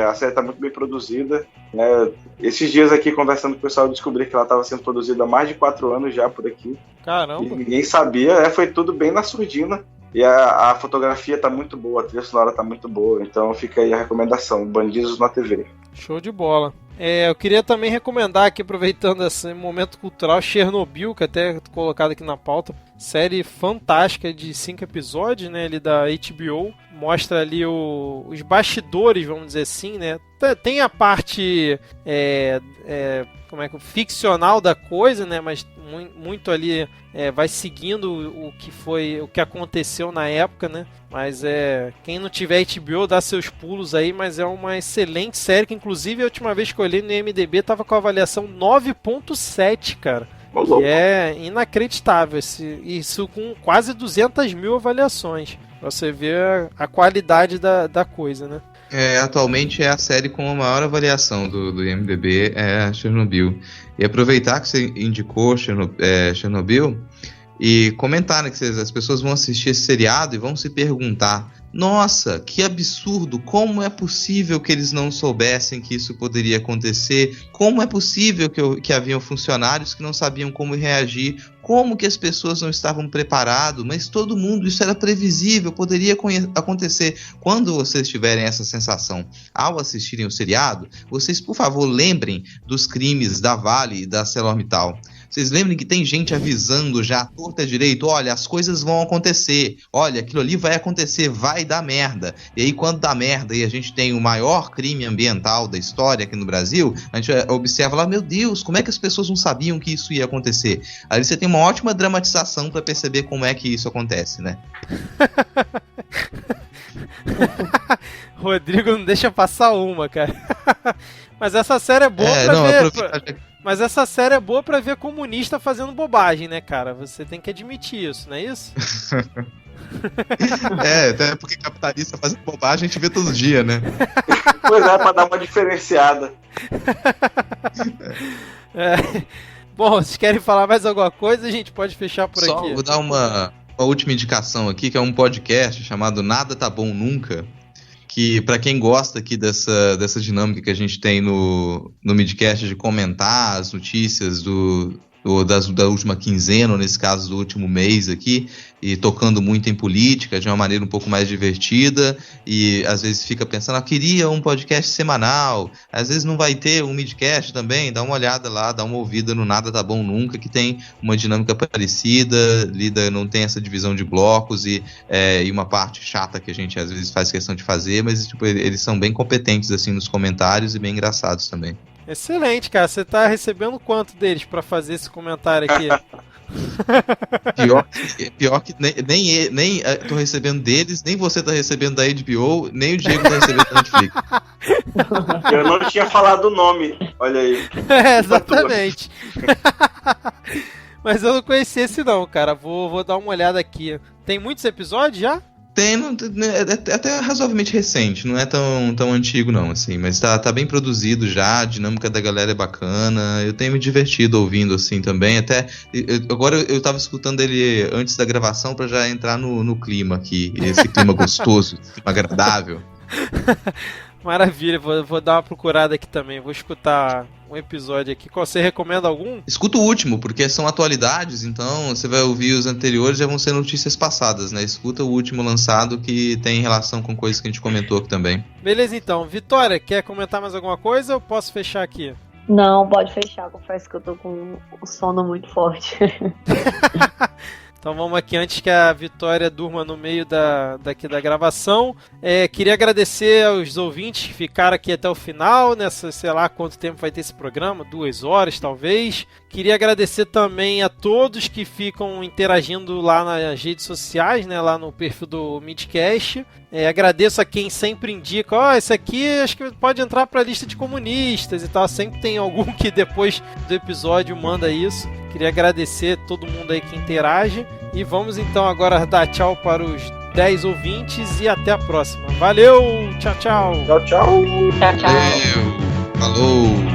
a série está muito bem produzida, né? Esses dias aqui, conversando com o pessoal, eu descobri que ela estava sendo produzida há mais de 4 anos já por aqui. Caramba! E ninguém sabia, foi tudo bem na surdina. E a fotografia tá muito boa, a trilha sonora tá muito boa, então fica aí a recomendação, Bandidos na TV. Show de bola. Eu queria também recomendar aqui, aproveitando esse momento cultural, Chernobyl, que até é colocado aqui na pauta, série fantástica de 5 episódios, né, ali da HBO, mostra ali os bastidores, vamos dizer assim, né, tem a parte ficcional da coisa, né, mas muito ali vai seguindo o que aconteceu na época, né, mas quem não tiver HBO dá seus pulos aí, mas é uma excelente série, que inclusive a última vez que eu olhei no IMDb tava com a avaliação 9.7, cara. Que é inacreditável, isso com quase 200 mil avaliações, pra você ver a qualidade da coisa, né? Atualmente é a série com a maior avaliação do IMDb, é Chernobyl. E aproveitar que você indicou Chernobyl e comentar, né, que as pessoas vão assistir esse seriado e vão se perguntar: nossa, que absurdo, como é possível que eles não soubessem que isso poderia acontecer? Como é possível que haviam funcionários que não sabiam como reagir? Como que as pessoas não estavam preparadas? Mas todo mundo, isso era previsível, poderia acontecer. Quando vocês tiverem essa sensação ao assistirem o seriado, vocês, por favor, lembrem dos crimes da Vale e da ArcelorMittal. Vocês lembram que tem gente avisando já, torta direito, olha, as coisas vão acontecer, olha, aquilo ali vai acontecer, vai dar merda. E aí quando dá merda e a gente tem o maior crime ambiental da história aqui no Brasil, a gente observa lá, meu Deus, como é que as pessoas não sabiam que isso ia acontecer? Aí você tem uma ótima dramatização para perceber como é que isso acontece, né? Rodrigo não deixa passar uma, cara. Mas essa série é boa pra ver. Mas essa série é boa pra ver comunista fazendo bobagem, né, cara? Você tem que admitir isso, não é isso? Até porque capitalista fazendo bobagem a gente vê todo dia, né? Pois é, pra dar uma diferenciada. Bom, vocês querem falar mais alguma coisa? A gente pode fechar por aqui. Só vou dar uma última indicação aqui, que é um podcast chamado Nada Tá Bom Nunca, que para quem gosta aqui dessa dinâmica que a gente tem no Midcast de comentar as notícias da última quinzena, ou nesse caso do último mês aqui, e tocando muito em política de uma maneira um pouco mais divertida, e às vezes fica pensando, eu queria um podcast semanal, às vezes não vai ter um midcast também, dá uma olhada lá, dá uma ouvida no Nada Tá Bom Nunca, que tem uma dinâmica parecida, não tem essa divisão de blocos e uma parte chata que a gente às vezes faz questão de fazer, mas tipo, eles são bem competentes assim nos comentários e bem engraçados também. Excelente, cara. Você tá recebendo quanto deles pra fazer esse comentário aqui? Pior que nem tô recebendo deles, nem você tá recebendo da HBO, nem o Diego tá recebendo da Netflix. Eu não tinha falado o nome, olha aí. Exatamente. Mas eu não conhecia esse não, cara. Vou dar uma olhada aqui. Tem muitos episódios já? Tem, é até razoavelmente recente, não é tão antigo não, assim, mas tá bem produzido já, a dinâmica da galera é bacana, eu tenho me divertido ouvindo, assim, também, agora eu tava escutando ele antes da gravação pra já entrar no clima aqui, esse clima gostoso, clima agradável. Maravilha, vou dar uma procurada aqui também, vou escutar um episódio aqui. Você recomenda algum? Escuta o último, porque são atualidades, então você vai ouvir os anteriores, já vão ser notícias passadas, né? Escuta o último lançado que tem relação com coisas que a gente comentou aqui também. Beleza, então. Vitória, quer comentar mais alguma coisa ou posso fechar aqui? Não, pode fechar, confesso que eu tô com o sono muito forte. Então vamos aqui, antes que a Vitória durma no meio daqui da gravação. Queria agradecer aos ouvintes que ficaram aqui até o final, nessa, sei lá quanto tempo vai ter esse programa, 2 horas talvez. Queria agradecer também a todos que ficam interagindo lá nas redes sociais, né, lá no perfil do Midcast. Agradeço a quem sempre indica, esse aqui acho que pode entrar para a lista de comunistas e tal. Sempre tem algum que depois do episódio manda isso. Queria agradecer todo mundo aí que interage. E vamos então agora dar tchau para os 10 ouvintes e até a próxima. Valeu! Tchau, tchau! Tchau, tchau! Tchau, tchau! Valeu! Falou!